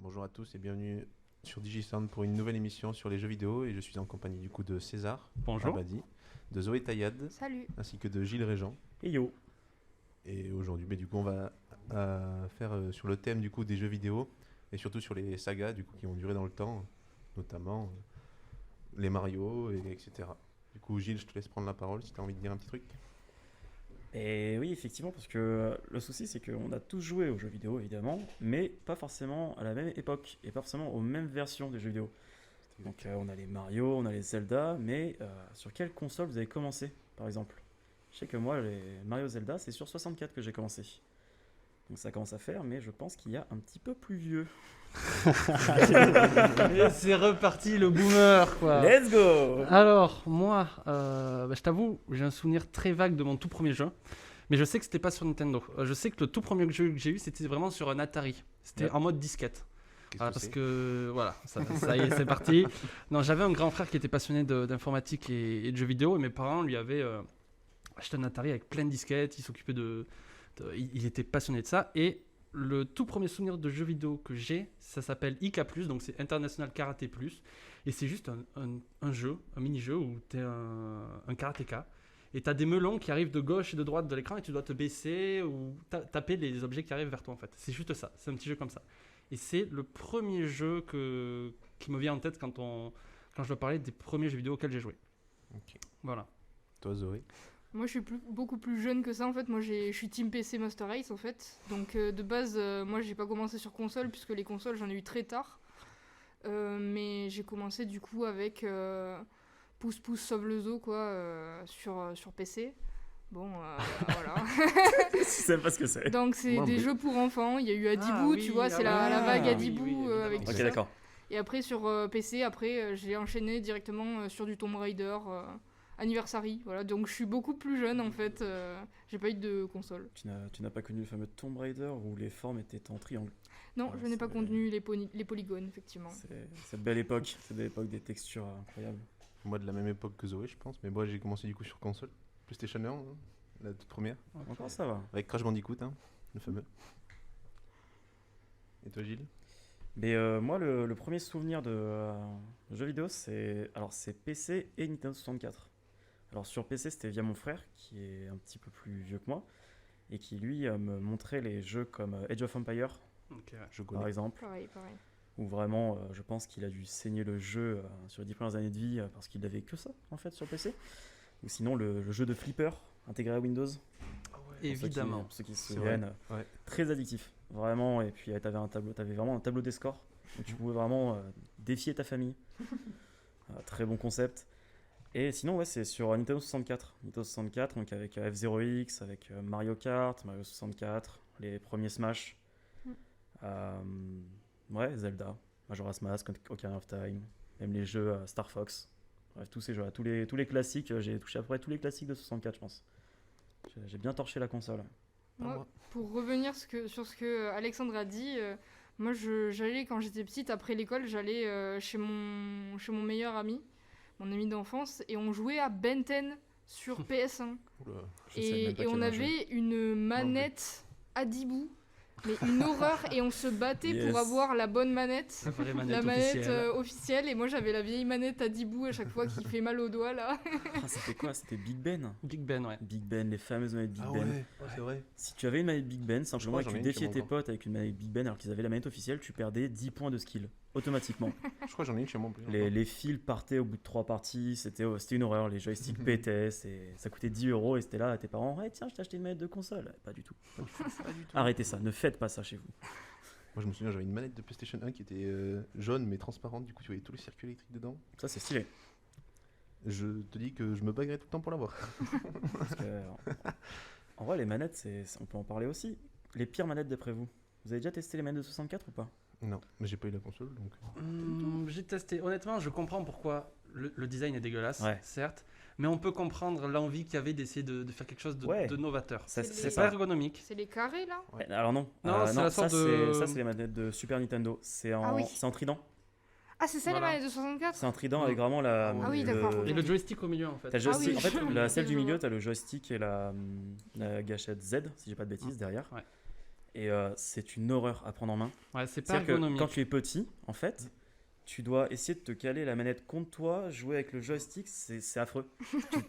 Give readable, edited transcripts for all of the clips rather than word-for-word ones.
Bonjour à tous et bienvenue sur DigiSound pour une nouvelle émission sur les jeux vidéo et je suis en compagnie du coup de César Bonjour. Abadi, de Zoé Tayad Salut. ainsi que de Gilles Régent. Et yo. Et aujourd'hui du coup on va faire sur le thème du coup des jeux vidéo et surtout sur les sagas du coup qui ont duré dans le temps, notamment les Mario etc. Du coup Gilles, je te laisse prendre la parole si tu as envie de dire un petit truc. Et oui, effectivement, parce que le souci, c'est qu'on a tous joué aux jeux vidéo, évidemment, mais pas forcément à la même époque, et pas forcément aux mêmes versions des jeux vidéo. Donc on a les Mario, on a les Zelda, mais sur quelle console vous avez commencé, par exemple? Je sais que moi, les Mario Zelda, c'est sur 64 que j'ai commencé. Donc ça commence à faire, mais je pense qu'il y a un petit peu plus vieux. Et c'est reparti le boomer quoi. Let's go! Alors moi, je t'avoue, j'ai un souvenir très vague de mon tout premier jeu, mais je sais que c'était pas sur Nintendo. Je sais que le tout premier jeu que j'ai eu, c'était vraiment sur un Atari. C'était en mode disquette. Voilà, parce que voilà, ça y est, c'est parti. Non, j'avais un grand frère qui était passionné d'informatique et de jeux vidéo, et mes parents lui avaient acheté un Atari avec plein de disquettes. Il s'occupait il était passionné de ça et le tout premier souvenir de jeu vidéo que j'ai, ça s'appelle IK+, donc c'est International Karaté+, et c'est juste un jeu, un mini-jeu où tu es un karatéka, et tu as des melons qui arrivent de gauche et de droite de l'écran, et tu dois te baisser ou taper les objets qui arrivent vers toi en fait. C'est juste ça, c'est un petit jeu comme ça. Et c'est le premier jeu qui me vient en tête quand je dois parler des premiers jeux vidéo auxquels j'ai joué. Ok. Voilà. Toi Zoé? Moi, je suis beaucoup plus jeune que ça, en fait. Moi, je suis Team PC Master Race, en fait. Donc, de base, moi, j'ai pas commencé sur console, puisque les consoles, j'en ai eu très tard. Mais j'ai commencé, du coup, avec Pouce Pouce Sauve le Zoo, quoi, sur PC. Bon, voilà. Je sais pas ce que c'est. Donc, c'est Moi, des mais- jeux pour enfants. Il y a eu Adibou, oui, tu vois, ah c'est la oui, vague oui, Adibou oui, évidemment. avec tout Ok, ça. d'accord. Et après, sur PC, j'ai enchaîné directement sur du Tomb Raider Anniversary. Voilà. Donc, je suis beaucoup plus jeune, en fait. J'ai pas eu de console. Tu n'as pas connu le fameux Tomb Raider où les formes étaient en triangle. Non, Ouais, je n'ai pas c'est- contenu les polygones, effectivement. C'est cette belle époque, cette belle époque des textures incroyables. Moi de la même époque que Zoé je pense, mais moi j'ai commencé du coup sur console, PlayStation 1, hein, la toute première, Encore ça va. avec Crash Bandicoot, hein, le fameux. Et toi Gilles? Mais moi, le premier souvenir de jeu vidéo, c'est PC et Nintendo 64. Alors sur PC, c'était via mon frère, qui est un petit peu plus vieux que moi, et qui lui me montrait les jeux comme Age of Empire, Je par connais. exemple, Pareil. où vraiment, je pense qu'il a dû saigner le jeu sur les 10 premières années de vie parce qu'il n'avait que ça, en fait, sur PC. Ou sinon, le jeu de Flipper, intégré à Windows. Évidemment. Pour ceux qui se C'est vrai. souviennent, Ouais. très addictif, vraiment. Et puis t'avais vraiment un tableau des scores, donc tu pouvais vraiment défier ta famille. Très bon concept. Et sinon, ouais, c'est sur Nintendo 64. Nintendo 64, donc avec F-Zero X, avec Mario Kart, Mario 64, les premiers Smash. Mm. Ouais, Zelda, Majora's Mask, Ocarina of Time, même les jeux Star Fox. Bref, tous ces jeux-là, tous les classiques, j'ai touché à peu près tous les classiques de 64, je pense. J'ai bien torché la console. Pas Moi, moi. pour revenir sur ce que Alexandre a dit, moi, j'allais, quand j'étais petite, après l'école, j'allais chez mon meilleur ami, mon ami d'enfance, et on jouait à Ben 10 sur PS1. Oula. Je sais même pas Et on quel âge j'ai. avait une manette Adibou, mais une horreur, et on se battait Yes. pour avoir la bonne manette. La vraie La manette manette officielle. officielle, et moi j'avais la vieille manette Adibou à chaque fois qui fait mal aux doigts là. Ah, c'était quoi? C'était Big Ben. Big Ben, ouais. Big Ben, les fameuses manettes Big Ah Ben. ouais, c'est vrai. Si tu avais une manette Big Ben, simplement crois que que tu j'en ai une chez défiais moi tes encore. potes avec une manette Big Ben alors qu'ils avaient la manette officielle, tu perdais 10 points de skill automatiquement. Je crois que j'en ai une chez moi en plus. les fils partaient au bout de 3 parties, c'était une horreur. Les joysticks pétaient, ça coûtait 10 € et c'était là à tes parents. Hey, tiens, je t'ai acheté une manette de console. Pas du tout. Arrêtez ça, ne faites pas ça chez vous. Moi je me souviens, j'avais une manette de PlayStation 1 qui était jaune mais transparente, du coup tu voyais tous les circuits électriques dedans. Ça, c'est stylé. Je te dis que je me bagarrais tout le temps pour l'avoir. Parce que, en vrai, les manettes, on peut en parler aussi. Les pires manettes d'après vous. Vous avez déjà testé les manettes de 64 ou pas? Non, mais j'ai pas eu la console donc. J'ai testé. Honnêtement, je comprends pourquoi le design est dégueulasse, Ouais. certes, mais on peut comprendre l'envie qu'il y avait d'essayer de faire quelque chose Ouais. de novateur. Ça, C'est c'est les- C'est pas ergonomique. C'est les carrés là. Ouais. Alors non, Non, c'est la ça, sorte de- ça c'est les manettes de Super Nintendo. C'est Ah oui. en trident. Ah, c'est ça Voilà. les manettes de 64. C'est un trident avec vraiment la. Ah oui, d'accord. Et le joystick au milieu, en fait. T'as le joystick- oui. En fait, celle du Je milieu, vois. t'as le joystick et la gâchette Z, si j'ai pas de bêtises, derrière. Ouais. et c'est une horreur à prendre en main. Ouais, c'est pas C'est-à-dire que ergonomique. quand tu es petit, en fait, tu dois essayer de te caler la manette contre toi, jouer avec le joystick, c'est affreux.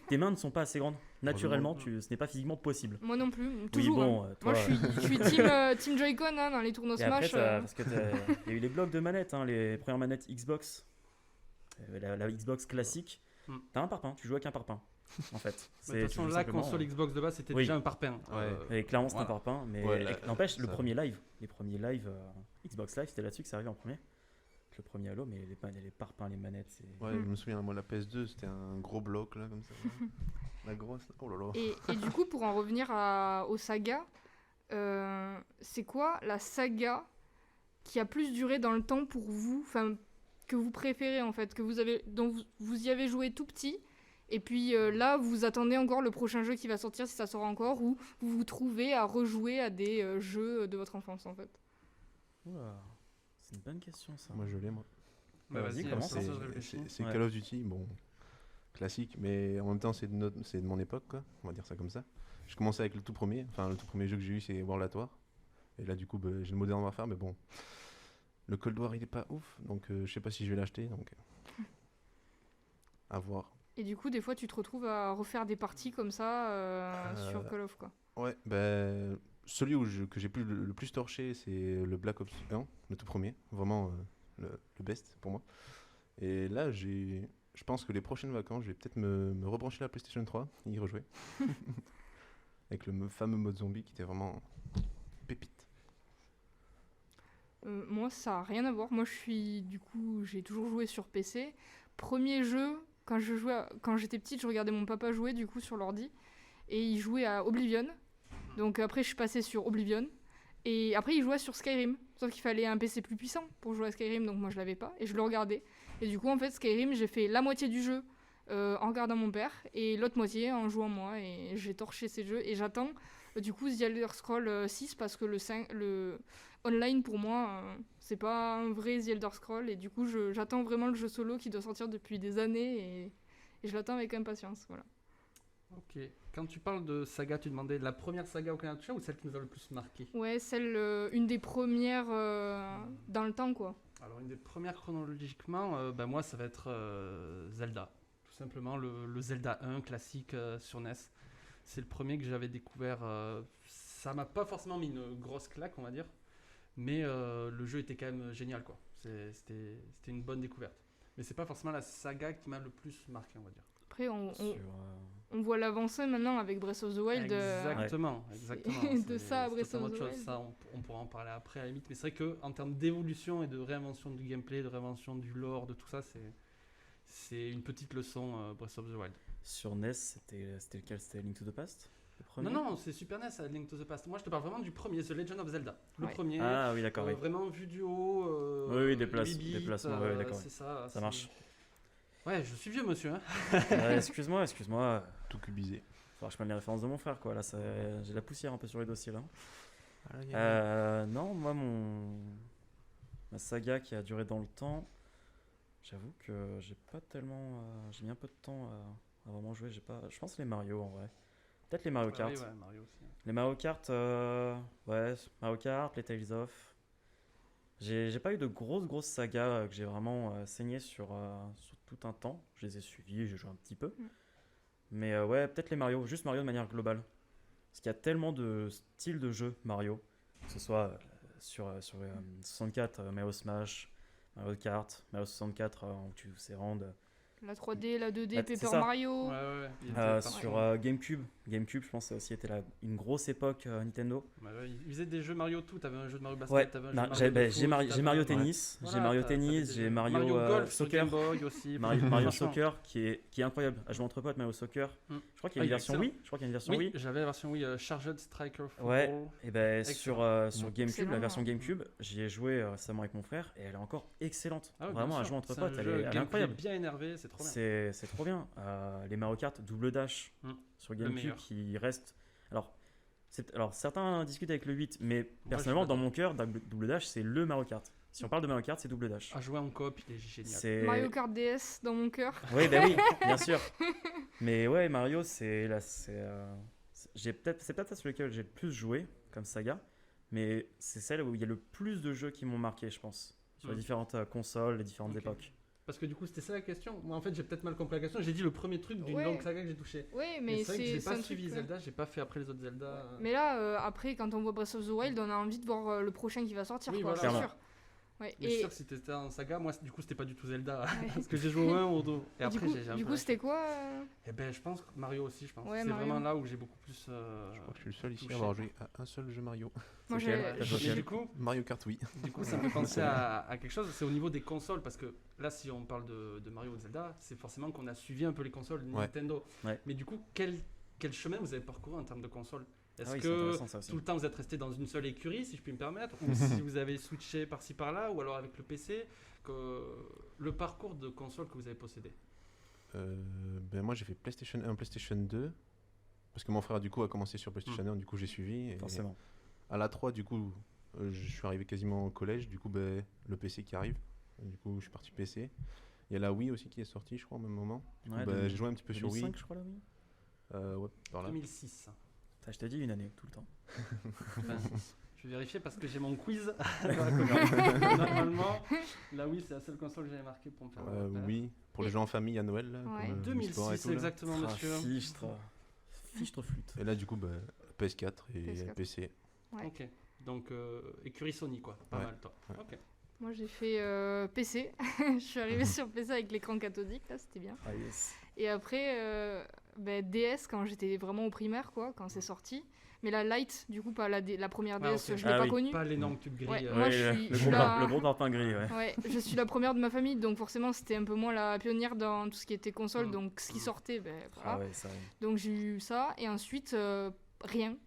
Tes mains ne sont pas assez grandes. Naturellement, ce n'est pas physiquement possible. Moi non plus, Oui, toujours. bon, hein. toi, Moi je suis team Joy-Con dans les tournois et après, Smash. parce que il y a eu les blocs de manettes, hein, les premières manettes Xbox, la Xbox classique. Mm. T'as un parpaing, tu joues avec un parpaing, en fait. Mais de Tu toute façon, joues la simplement, console Xbox de base, c'était Oui. déjà un parpaing. Ouais. Et clairement, c'est un Voilà. parpaing, mais Ouais, n'empêche, le ça- premier live, les premiers live Xbox Live, c'était là-dessus que ça arrivait en premier. Le premier Halo, mais les parpaings, les manettes, c'est. Ouais, je me souviens, moi, la PS2, c'était un gros bloc, là, comme ça. La grosse. Oh là là. Et du coup, pour en revenir aux sagas, c'est quoi la saga qui a plus duré dans le temps pour vous, enfin que vous préférez en fait, dont vous y avez joué tout petit, et puis là vous attendez encore le prochain jeu qui va sortir si ça sort encore, ou vous vous trouvez à rejouer à des jeux de votre enfance en fait. Oula, c'est une bonne question ça. Moi, je l'ai, moi. Bah, Vas-y, vas-y, commence, ça, C'est je réfléchis. c'est Ouais. Call of Duty, bon, classique, mais en même temps, c'est de mon époque, quoi. On va dire ça comme ça. Je commençais avec le tout premier jeu que j'ai eu, c'est World at War. Et là, du coup, bah, j'ai le Modern Warfare, mais bon, le Cold War, il est pas ouf, donc je sais pas si je vais l'acheter, donc à voir. Et du coup, des fois, tu te retrouves à refaire des parties comme ça sur Call of quoi. Ouais, ben, celui que j'ai le plus torché, c'est le Black Ops 1, le tout premier, vraiment le best pour moi. Et là, je pense que les prochaines vacances, je vais peut-être me rebrancher la PlayStation 3 et y rejouer. Avec le fameux mode zombie qui était vraiment pépite. Moi, ça a rien à voir. Moi, j'ai toujours joué sur PC. Premier jeu, quand j'étais petite, je regardais mon papa jouer du coup sur l'ordi et il jouait à Oblivion. Donc après, je suis passée sur Oblivion et après, il jouait sur Skyrim. Sauf qu'il fallait un PC plus puissant pour jouer à Skyrim, donc moi je l'avais pas et je le regardais. Et du coup, en fait, Skyrim, j'ai fait la moitié du jeu en regardant mon père et l'autre moitié en jouant moi et j'ai torché ces jeux et j'attends du coup The Elder Scrolls 6 parce que le online pour moi c'est pas un vrai The Elder Scrolls et du coup j'attends vraiment le jeu solo qui doit sortir depuis des années et je l'attends avec impatience, voilà. Ok. Quand tu parles de saga, tu demandais la première saga auquel on a touché ou celle qui nous a le plus marqué? Ouais, une des premières dans le temps quoi. Alors, une des premières chronologiquement, ben moi, ça va être Zelda. Tout simplement, le Zelda 1 classique sur NES. C'est le premier que j'avais découvert. Ça m'a pas forcément mis une grosse claque, on va dire. Mais le jeu était quand même génial, quoi. C'était une bonne découverte. Mais c'est pas forcément la saga qui m'a le plus marqué, on va dire. Après Sur, on voit l'avancée maintenant avec Breath of the Wild. Exactement, c'est- exactement. de ça à c'est Breath of totalement the autre chose. Wild. Ça, on pourra en parler après à la limite. Mais c'est vrai qu'en termes d'évolution et de réinvention du gameplay, de réinvention du lore, de tout ça, c'est une petite leçon Breath of the Wild. sur NES, c'était lequel? C'était Link to the Past? Le premier? Non, c'est Super NES, Link to the Past. Moi, je te parle vraiment du premier, The Legend of Zelda. Le Ouais. premier, Ah oui, d'accord, oui. vraiment vu du haut. Oui, les déplacement, bits, ouais, d'accord, c'est ça. Ça marche. Ouais, je suis vieux, monsieur. Hein. Excuse-moi. Tout cubisé. Faudra que je prenne les références de mon frère, quoi. Là, j'ai la poussière un peu sur les dossiers, là. Ah, Non, moi, ma saga qui a duré dans le temps, j'avoue que j'ai pas tellement. J'ai mis un peu de temps à vraiment jouer. Je pense les Mario en vrai. Peut-être les Mario Kart. Oui, ouais, Mario aussi. Les Mario Kart, ouais, Mario Kart, les Tales of. J'ai pas eu de grosses sagas que j'ai vraiment saigné sur tout un temps. Je les ai suivis, j'ai joué un petit peu. Mais ouais, peut-être les Mario, juste Mario de manière globale. Parce qu'il y a tellement de styles de jeux Mario, que ce soit sur 64, Mario Smash, Mario Kart, Mario 64, où tu sais rendre. La 3D, la 2D, Bah, c'est Paper ça. Mario. Ouais. il était Sur partout. GameCube, je pense que ça aussi été une grosse époque Nintendo. Ouais, ils faisaient des jeux Mario tout. T'avais un jeu de Mario Basket, Ouais, t'avais un jeu non, de Mario de j'ai foot, Mario t'avais- Tennis, Voilà, j'ai Mario t'avais Tennis, des j'ai jeux. Mario Golf sur Soccer. Game Boy aussi. Mario Franchement. Soccer qui est incroyable. À jouer entre potes, Mario Soccer. Mm. Je crois qu'il y a Ah, une il est version Wii. Je crois qu'il y a une version Oui, Wii. j'avais la version Wii, Charged Striker Football. Ouais. Et ben sur Excellent. GameCube, Excellent, la version hein. GameCube, j'y ai joué récemment avec mon frère et elle est encore excellente. Ah ouais, bien Vraiment à sûr. jouer entre C'est un potes, elle jeu est gameplay incroyable. bien énervé, c'est trop bien. C'est trop bien. Les Mario Kart double dash Mm. sur Le GameCube meilleur. qui reste. Alors certains discutent avec le 8, mais personnellement je dans mon cœur, double dash c'est le Mario Kart. Si on parle de Mario Kart, c'est double dash. À jouer en coop, il est génial. C'est Mario Kart DS dans mon cœur. Oui, bah oui, bien sûr. Mais ouais, Mario, c'est peut-être ça sur lequel j'ai le plus joué comme saga. mais c'est celle où il y a le plus de jeux qui m'ont marqué, je pense, sur les différentes consoles, les différentes époques. Parce que du coup, c'était ça la question. Moi, en fait, j'ai peut-être mal compris la question. J'ai dit le premier truc d'une Ouais. longue saga que j'ai touché. Ouais, Mais mais c'est vrai que j'ai c'est pas un suivi truc, Zelda, j'ai pas fait après les autres Zelda. Mais là, après, quand on voit Breath of the Wild, on a envie de voir le prochain qui va sortir, Oui, quoi, voilà. c'est Clairement. sûr. Ouais. Mais je suis sûr que si t'étais en saga, moi, du coup, c'était pas du tout Zelda. Ouais. Parce que j'ai joué au 1 ou au 2. Et du après, coup, j'ai un du peu coup, c'était quoi Eh ben, je pense que Mario aussi, je pense. Ouais, c'est Mario. vraiment là où j'ai beaucoup plus. Je crois que je suis le seul ici touché. à avoir joué à un seul jeu Mario. Moi, C'est quel j'ai- T'as joué Et auquel du coup, Mario Kart, oui. ça me fait penser à quelque chose. C'est au niveau des consoles. Parce que là, si on parle de Mario ou de Zelda, c'est forcément qu'on a suivi un peu les consoles de Ouais. Nintendo. Ouais. Mais du coup, quel chemin vous avez parcouru en termes de consoles? Est-ce Ah oui, c'est que intéressant ça aussi. tout le temps vous êtes resté dans une seule écurie, si je puis me permettre, ou si vous avez switché par-ci par-là, ou alors avec le PC, le parcours de console que vous avez possédé? Ben moi j'ai fait PlayStation 1, PlayStation 2. Parce que mon frère du coup a commencé sur PlayStation 1, du coup j'ai suivi. Et Forcément. à la 3 du coup je suis arrivé quasiment au collège, du coup ben, le PC qui arrive. Du coup je suis parti PC. Il y a la Wii aussi qui est sortie je crois au même moment. Du coup, Ouais, ben, j'ai joué un petit peu sur Wii. 2005, je crois, là, oui. Ouais, par là. 2006. Putain, je t'ai dit une année, tout le temps. Enfin, je vais vérifier parce que j'ai mon quiz dans la colonne. Normalement, là oui, c'est la seule console que j'avais marquée pour me faire. le repère. Oui, pour les Et- gens en famille à Noël. Là, Ouais. comme, Wii Sport et 2006, tout, là. exactement, monsieur. Fichtre flûte. Et là du coup ben, PS4 et PS4. PC. Ouais. Ok. Donc, écurie Sony, quoi. Pas Ouais. mal, toi. Ouais. Ok. Moi, j'ai fait PC. Je suis arrivée sur PC avec l'écran cathodique, là, c'était bien. Ah yes. Et après, DS quand j'étais vraiment au primaire, quoi, quand c'est sorti. Mais la Lite, du coup, pas la première Ah, DS, ok. je l'ai Ah pas oui. connue. Pas l'énorme tube gris. Ouais, euh, moi, Ouais, je le, suis- le je gros suis bar- la- le gros parpaing gris, ouais. Ouais, je suis la première de ma famille, donc forcément, c'était un peu moi la pionnière dans tout ce qui était console. Mm. Donc, ce qui sortait, ben voilà. Ah ouais, ça. Donc, j'ai eu ça. Et ensuite, rien.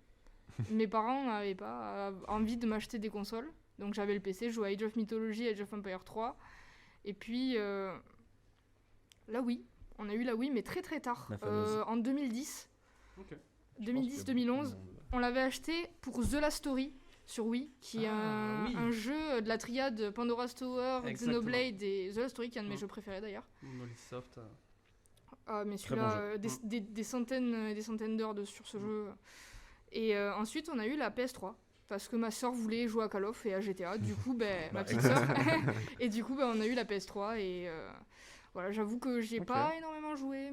Mes parents n'avaient pas envie de m'acheter des consoles. Donc, j'avais le PC, je jouais à Age of Mythology, Age of Empire 3. Et puis, la Wii. On a eu la Wii, mais très très tard. La fameuse. En 2010. Ok. 2010-2011. On l'avait acheté pour The Last Story sur Wii, qui est Ah, oui. un jeu de la triade Pandora's Tower, Exactement. Xenoblade et The Last Story, qui est un de mes Mm. jeux préférés d'ailleurs. Monolith Ah, mais Très bon celui-là, jeu. des centaines et des centaines d'heures sur ce jeu. Et ensuite, on a eu la PS3. Parce que ma soeur voulait jouer à Call of et à GTA. Du coup, ben, ma petite soeur. Et du coup, ben, on a eu la PS3. Et voilà, j'avoue que j'y ai Ok. pas énormément joué.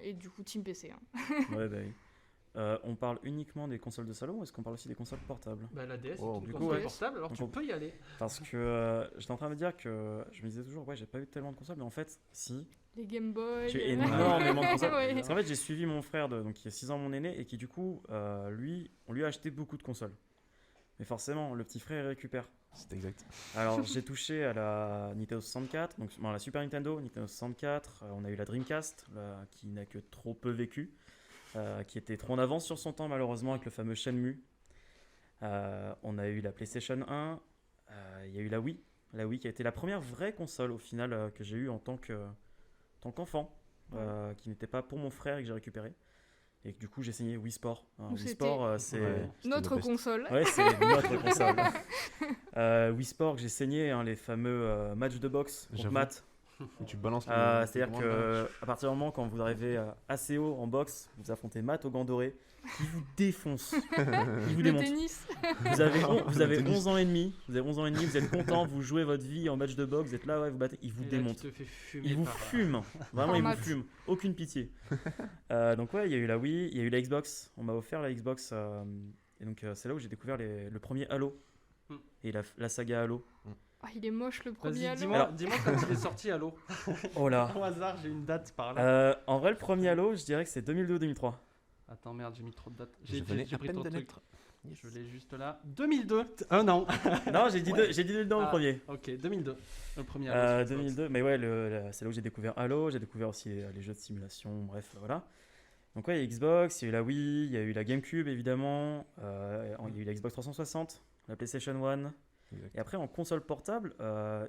Et du coup, Team PC. hein. Ouais, bah oui. On parle uniquement des consoles de salon ou est-ce qu'on parle aussi des consoles portables? Bah, la DS, Oh, c'est du une coup, console ouais. portable, alors Donc, tu on- peux y aller. Parce que j'étais en train de me dire que je me disais toujours, ouais, j'ai pas eu tellement de consoles, mais en fait, si. Les Game Boy. J'ai énormément de consoles. Ouais. Parce qu'en fait, j'ai suivi mon frère, donc, qui est 6 ans mon aîné, et qui du coup, lui, on lui a acheté beaucoup de consoles. Mais forcément, le petit frère il récupère. C'est exact. Alors, j'ai touché à la Nintendo 64, donc bon, la Super Nintendo, Nintendo 64. On a eu la Dreamcast, qui n'a que trop peu vécu, qui était trop en avance sur son temps, malheureusement, avec le fameux Shenmue. On a eu la PlayStation 1. Il y a eu la Wii qui a été la première vraie console au final que j'ai eue en tant qu'enfant, qui n'était pas pour mon frère et que j'ai récupéré. Et que, du coup, j'ai signé Wii Sport. Où Wii c'était- Sport, c'est. Ouais. C'était Notre le best. console. Ouais, c'est notre console. Wii Sport, que j'ai saigné, hein, les fameux matchs de boxe contre J'avoue. Matt. Et tu balances les C'est-à-dire commandes, que à partir du moment quand vous arrivez assez haut en boxe, vous affrontez Matt au gant doré, qui vous défonce, il vous Le démonte. tennis. Vous avez Le tennis. 11 ans et demi, vous êtes content, vous jouez votre vie en match de boxe, vous êtes là, ouais, vous battez, il vous Et là, démonte. tu te fais fumer Il vous par- fume, vraiment Par il vous Matt. fume, aucune pitié. Donc ouais, il y a eu la Wii, il y a eu la Xbox, on m'a offert la Xbox, et donc c'est là où j'ai découvert le premier Halo, Hmm. et la saga Halo. Ah, il est moche le premier Vas-y, Halo. dis-moi Alors- dis-moi quand il est sorti Halo. Oh là. Au hasard, j'ai une date par là. En vrai, le premier Halo, je dirais que c'est 2002-2003. Attends, merde, j'ai mis trop de dates. Je J'ai venais j'ai à pris peine trop de de trucs. naître. Je l'ai juste là. 2002, un an. Non, j'ai dit dedans le Ah, premier. Ok, 2002. Le premier Halo. sur Xbox. 2002, mais ouais, c'est là où j'ai découvert Halo, j'ai découvert aussi les jeux de simulation, bref, voilà. Donc ouais, il y a Xbox, il y a eu la Wii, il y a eu la GameCube évidemment, il y a eu la Xbox 360, la PlayStation 1, Exact. et après en console portable,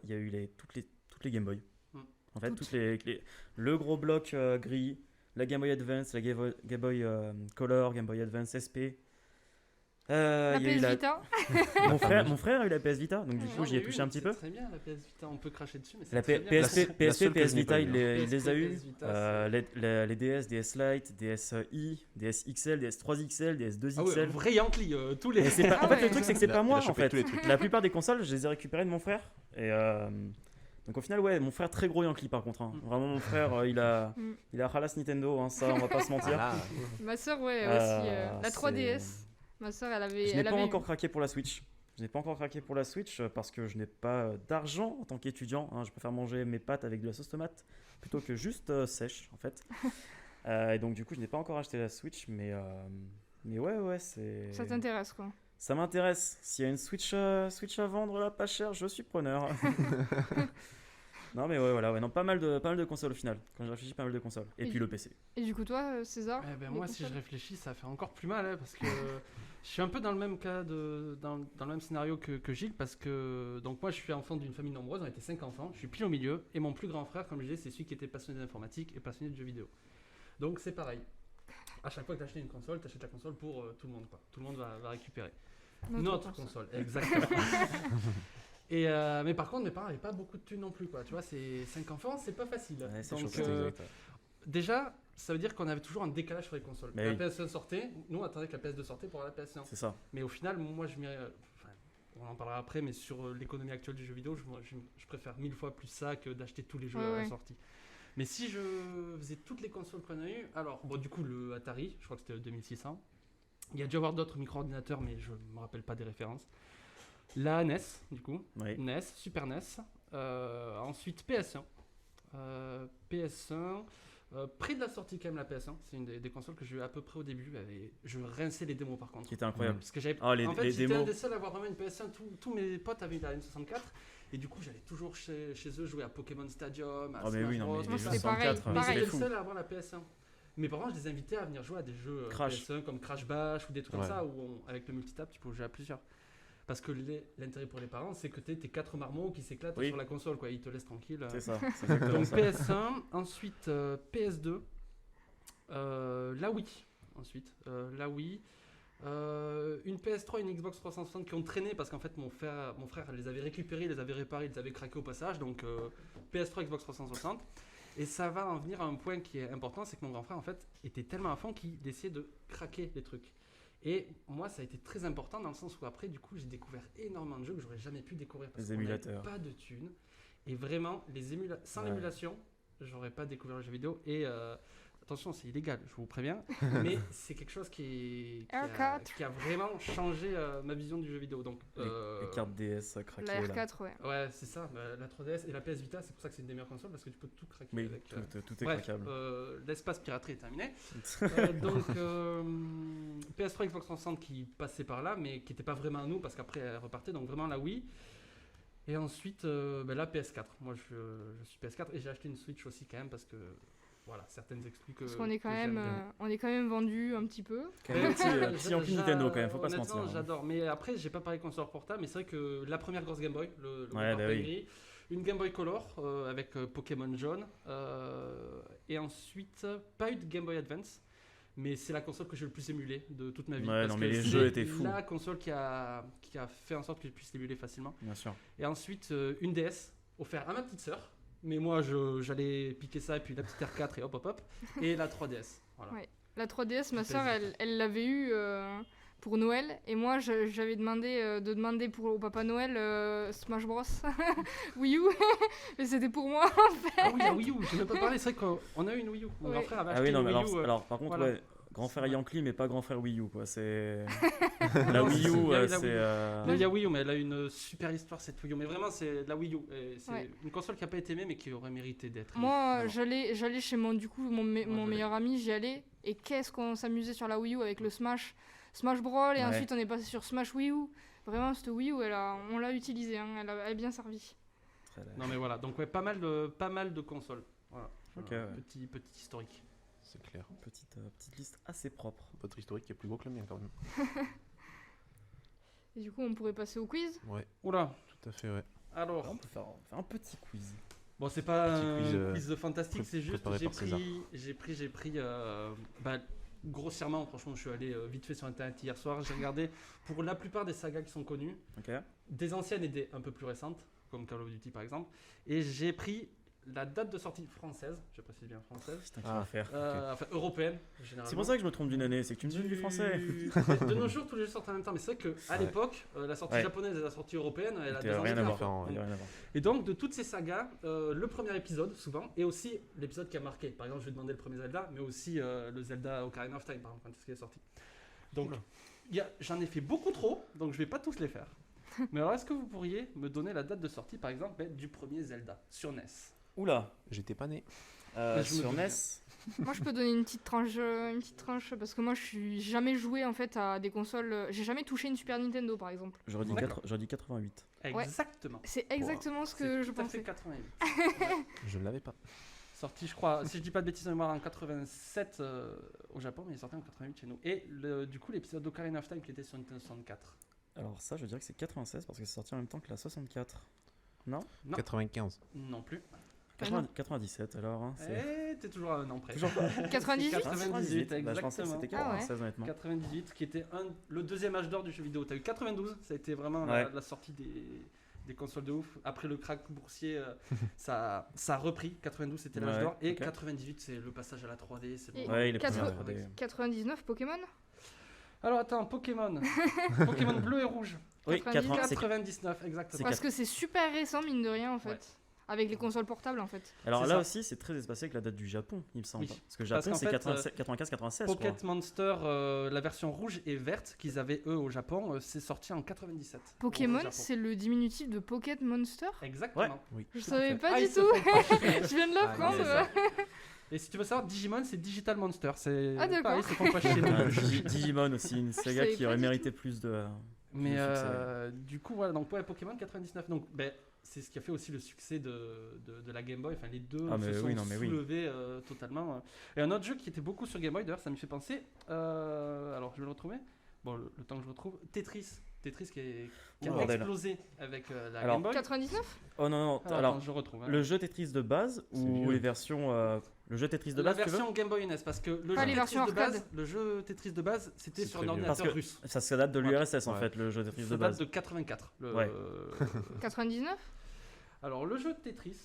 il y a eu toutes les Game Boy. Mm. En fait, Toutes. le gros bloc gris, la Game Boy Advance, la Game Boy Color, Game Boy Advance SP, La Il y a eu PS Vita. Mon frère a eu la PS Vita, donc du coup j'y ai touché un petit peu. C'est très bien la PS Vita, on peut cracher dessus, mais c'est La très bien. PSP, PS je n'ai Vita, pas il eu, les a eu. PS Vita, Les DS, DS Lite, DSi, DS XL, DS 3XL, DS 2XL. Ah ouais, vrai Yankee, tous les. Et c'est pas- en Ah fait, ouais. le truc, c'est que c'est Il pas a moi, en chopé fait. tous les trucs. La plupart des consoles, je les ai récupérées de mon frère. Et donc au final, ouais, mon frère très gros Yankee par contre. Hein. Vraiment, mon frère, il a Halas Nintendo, hein, ça, on va pas se mentir. Voilà. Ma soeur, ouais, aussi. La c'est- 3DS. Ma soeur, elle avait. Je n'ai elle pas avait encore craqué pour la Switch. Je n'ai pas encore craqué pour la Switch parce que je n'ai pas d'argent en tant qu'étudiant. Hein. Je préfère manger mes pâtes avec de la sauce tomate plutôt que juste sèche, en fait. Et donc, du coup, je n'ai pas encore acheté la Switch, mais ouais, c'est. Ça t'intéresse, quoi. Ça m'intéresse. S'il y a une Switch à vendre là, pas cher, je suis preneur. Non, mais ouais, voilà, ouais, non, pas mal de consoles au final. Quand je réfléchis, pas mal de consoles. Et Et puis le PC. Et du coup, toi, César Eh ben, les moi, si je consoles réfléchis, ça fait encore plus mal, hein, parce que je suis un peu dans le même cas, dans le même scénario que Gilles, parce que donc moi, je suis enfant d'une famille nombreuse, on était 5 enfants, je suis pile au milieu, et mon plus grand frère, comme je disais, c'est celui qui était passionné d'informatique et passionné de jeux vidéo. Donc c'est pareil. À chaque fois que tu achètes une console, tu achètes la console pour tout le monde, quoi. Tout le monde va récupérer. Notre console, exactement. Et mais par contre, mes parents n'avaient pas beaucoup de thunes non plus, quoi. Tu vois, c'est 5 enfants, c'est pas facile. Ouais, c'est Donc, chaud, Exact. déjà, ça veut dire qu'on avait toujours un décalage sur les consoles. Mais la oui. PS1 sortait, nous on attendait que la PS2 sortait pour avoir la PS1. C'est ça. Mais au final, moi on en parlera après, mais sur l'économie actuelle du jeu vidéo, je préfère 1000 fois plus ça que d'acheter tous les jeux à la Ouais. sortie. Mais si je faisais toutes les consoles qu'on a eues, alors, bon, du coup, le Atari, je crois que c'était le 2600. Il y a dû y avoir d'autres micro-ordinateurs, mais je me rappelle pas des références. La NES, du coup. Oui. NES, Super NES. Ensuite, PS1. PS1. Près de la sortie, quand même, la PS1. C'est une des consoles que j'ai eu à peu près au début. Et je rinçais les démos, par contre. Qui était incroyable. Parce que j'avais. Ah, les en fait, j'étais un démos. des seuls à avoir vraiment une PS1. Tous mes potes avaient la N64. Et du coup, j'allais toujours chez eux jouer à Pokémon Stadium, à Ah, mais Smash oui, non, Bros. mais Moi, les jeux c'était pareil, 64, Mais pareil. j'étais c'est le fou. seul à avoir la PS1. Mes parents, je les invitais à venir jouer à des jeux Crash. PS1 comme Crash Bash ou des trucs Ouais. comme ça, où avec le multitap, tu peux jouer à plusieurs. Parce que l'intérêt pour les parents, c'est que tu tes 4 marmots qui s'éclatent Oui. sur la console, quoi. Ils te laissent tranquille. C'est ça. C'est exactement Donc ça. PS1, ensuite PS2, la Wii, ensuite la Wii, une PS3 et une Xbox 360 qui ont traîné parce qu'en fait mon frère les avait récupérés, les avait réparés, les avait craqués au passage, donc PS3, Xbox 360. Et ça va en venir à un point qui est important, c'est que mon grand frère en fait était tellement à fond qu'il essayait de craquer les trucs. Et moi ça a été très important dans le sens où après du coup j'ai découvert énormément de jeux que j'aurais jamais pu découvrir parce Les qu'on n'avait émulateurs. pas de thunes. Et vraiment sans Ouais. l'émulation, j'aurais pas découvert le jeu vidéo. Et attention, c'est illégal, je vous préviens, mais c'est quelque chose qui a vraiment changé ma vision du jeu vidéo. Donc, Les cartes DS craquées. La là. R4, ouais. ouais, c'est ça, la 3DS et la PS Vita, c'est pour ça que c'est une des meilleures consoles parce que tu peux tout craquer Oui, avec. tout est Bref, craquable. l'espace piraterie est terminé. Donc, PS3, Xbox 360 qui passait par là, mais qui n'était pas vraiment à nous parce qu'après elle repartait, donc vraiment la Wii. Et ensuite, la PS4. Moi, je suis PS4 et j'ai acheté une Switch aussi quand même parce que, voilà, certaines exclus que. Parce qu'on est quand que même, j'aime bien. on est quand même vendu un petit peu. Quand même, petit ampli Nintendo quand même, faut pas se Honnêtement, mentir. hein. J'adore, mais après, j'ai pas parlé console portable, mais c'est vrai que la première grosse Game Boy, le Ouais, bah oui. gris, une Game Boy Color avec Pokémon jaune, et ensuite, pas eu de Game Boy Advance. Mais c'est la console que j'ai le plus émulée de toute ma vie. Ouais, parce non, que mais les c'est jeux étaient fous. la console qui a fait en sorte que je puisse l'émuler facilement. Bien sûr. Et ensuite, une DS offerte à ma petite sœur. Mais moi, j'allais piquer ça, et puis la petite R4 et hop, hop, hop. Et la 3DS. Voilà. Ouais. La 3DS, ma Ça soeur, hésite. elle l'avait eu pour Noël. Et moi, j'avais demandé de demander au Papa Noël Smash Bros. Wii U. Mais c'était pour moi. Ah oui, la Wii U, j'ai même pas parlé, c'est vrai qu'on a eu une Wii U. Mon Ouais. grand frère avait Ah acheté oui, non, une mais Wii U. alors par contre, voilà. ouais, grand frère Ouais. Yankee, mais pas grand frère Wii U, quoi. C'est. Non, La Wii c'est- U, il y a eu la c'est. Wii U. Il y a Wii U, mais elle a une super histoire cette Wii U. Mais vraiment, c'est la Wii U. Et c'est Ouais. une console qui n'a pas été aimée, mais qui aurait mérité d'être. aimée. Moi, Vraiment. j'allais chez mon je l'ai. meilleur ami, j'y allais. Et qu'est-ce qu'on s'amusait sur la Wii U avec le Smash Brawl. Et Ouais. ensuite, on est passé sur Smash Wii U. Vraiment, cette Wii U, on l'a utilisée. Hein, elle a bien servi. Non, mais voilà. Donc, ouais, pas mal de consoles. Voilà. Ok, Voilà, ouais. petit historique. C'est clair. Petite liste assez propre. Votre historique qui est plus gros que le mien quand même. Et du coup, on pourrait passer au quiz. Ouais, Oula. tout à fait, ouais. Alors. On peut faire un petit quiz. Bon, c'est pas Petit un quiz, quiz fantastique, c'est juste préparé j'ai par César. pris grossièrement, franchement, je suis allé vite fait sur internet hier soir. J'ai regardé pour la plupart des sagas qui sont connues, Ok. des anciennes et des un peu plus récentes, comme Call of Duty par exemple. Et j'ai pris la date de sortie française, je précise bien française, Putain, qu'il va faire. enfin européenne généralement. C'est pour ça que je me trompe d'une année, c'est que tu me dis du français. De nos jours, tous les jeux sortent en même temps, mais c'est vrai qu'à l'époque, la sortie Ouais. japonaise et la sortie européenne, elle a C'était des rien à années voir. d'écart. Rien à voir. Et donc, de toutes ces sagas, le premier épisode, souvent, et aussi l'épisode qui a marqué. Par exemple, je vais demander le premier Zelda, mais aussi le Zelda Ocarina of Time, par exemple, quand est-ce qu'il est sorti. Donc, j'en ai fait beaucoup trop, donc je vais pas tous les faire. Mais alors, est-ce que vous pourriez me donner la date de sortie, par exemple, du premier Zelda sur NES? Oula, J'étais pas né. Je me sur doute NES. Moi, je peux donner une petite tranche parce que moi, je suis jamais joué en fait à des consoles. J'ai jamais touché une Super Nintendo, par exemple. J'aurais dit, D'accord. j'aurais dit 88. Ouais. Exactement. C'est exactement ce que C'est je tout à fait pensais. 88. Je ne l'avais pas. Sorti, je crois, si je dis pas de bêtises, de mémoire en 87 au Japon, mais il est sorti en 88 chez nous. Et du coup, l'épisode d'Ocarina of Time qui était sur Nintendo 64. Alors ça, je dirais que c'est 96 parce que c'est sorti en même temps que la 64. Non Non, 95. non plus. 97 alors. Hein, Eh, t'es toujours à un an près. Toujours pas. 98 98, Bah, je pensais que exactement. c'était Ah ouais. 96 honnêtement. 98, qui était le deuxième âge d'or du jeu vidéo. T'as eu 92, ça a été vraiment Ouais. la sortie des consoles de ouf. Après le crack boursier, ça a repris. 92, c'était l'âge Ouais, d'or. Et ok. 98, c'est le passage à la 3D. C'est le Et moment Ouais, il est où- premier à la 80. 3D. 99 Pokémon. Alors attends, Pokémon. Pokémon bleu et rouge. Oui, 99. 99, exactement. Parce que c'est super récent, mine de rien, en fait. Ouais. Avec les consoles portables, en fait. Alors C'est là ça. aussi, c'est très espacé avec la date du Japon, il me semble. Oui. Parce que le Parce Japon, qu'en c'est fait, 95-96. je crois. Pocket Monster, la version rouge et verte qu'ils avaient eux au Japon, c'est sorti en 97. au Pokémon, Japon. c'est le diminutif de Pocket Monster. Exactement. Oui. Je Tout à savais fait. pas Ah, du ils se tout. font pas chier. Je viens de l'apprendre. c'est ça. Et si tu veux savoir, Digimon, c'est Digital Monster. C'est Ah, d'accord. pareil, c'est pas chier. Ah, Digimon aussi, une saga savais qui pas aurait du mérité plus de. Mais Le succès. du coup, voilà, donc ouais, Pokémon 99. Donc, c'est ce qui a fait aussi le succès de la Game Boy. Enfin, les deux Ah, mais se sont oui, non, mais oui. soulevés totalement. Et un autre jeu qui était beaucoup sur Game Boy, d'ailleurs, ça me fait penser. Alors, je vais le retrouver. Bon, le temps que je retrouve. Tetris. Tetris qui Oh, a bordel. explosé avec la Alors, Game Boy. 99 Oh non, non, Alors, alors attends, je retrouve. hein. le jeu Tetris de base C'est ou vieux. les versions. Le jeu Tetris de La base, tu veux version Game Boy NES, parce que le Pas jeu les Tetris versions de base, arcade. le jeu Tetris de base, c'était C'est sur très un vieux. ordinateur Parce que russe. Ça date de Ouais. l'URSS en Ouais. fait, le jeu Tetris Ça de date base. de 84. Ouais. 99 Alors, le jeu de Tetris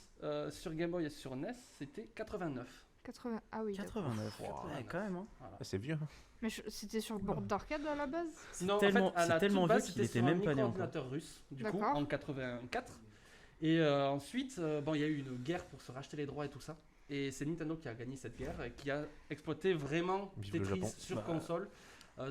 sur Game Boy et sur NES, c'était 89. 80. Ah oui. d'accord. 89. Wow. Ouais, quand même. Hein. Voilà. Ah, c'est vieux. hein. Mais c'était sur le board d'arcade à la base. Non, tellement- en fait, à c'est la tellement toute vieux base, qu'il c'était était sur même un pas né encore. micro-ordinateur russe, du coup, D'accord. en 84. Et ensuite, bon, il y a eu une guerre pour se racheter les droits et tout ça. Et c'est Nintendo qui a gagné cette guerre et qui a exploité vraiment Vive le Tetris Japon. sur Bah. console,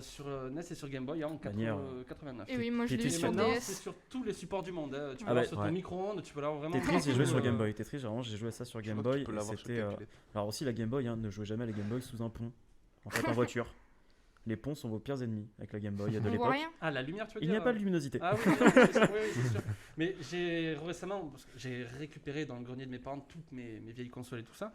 sur NES et sur Game Boy en Manière. 89. Et oui, moi je l'ai eu Tetris Et sur maintenant, DS. c'est sur tous les supports du monde. Hein. Tu peux Ah l'avoir bah, sur ton ouais. micro-ondes, tu peux l'avoir vraiment. Tetris, j'ai joué sur partout, Game Boy. Tetris, vraiment, j'ai joué à ça sur Je Game crois que Boy. tu peux et l'avoir sur c'était, calculette. alors aussi la Game Boy, hein, ne jouez jamais à la Game Boy sous un pont. En fait, en voiture. Les ponts sont vos pires ennemis avec la Game Boy de On voit l'époque. rien. Ah, la lumière, tu veux Il dire n'y a pas de luminosité. Ah oui, c'est sûr, oui, c'est sûr. Mais j'ai récemment, parce que j'ai récupéré dans le grenier de mes parents toutes mes vieilles consoles et tout ça.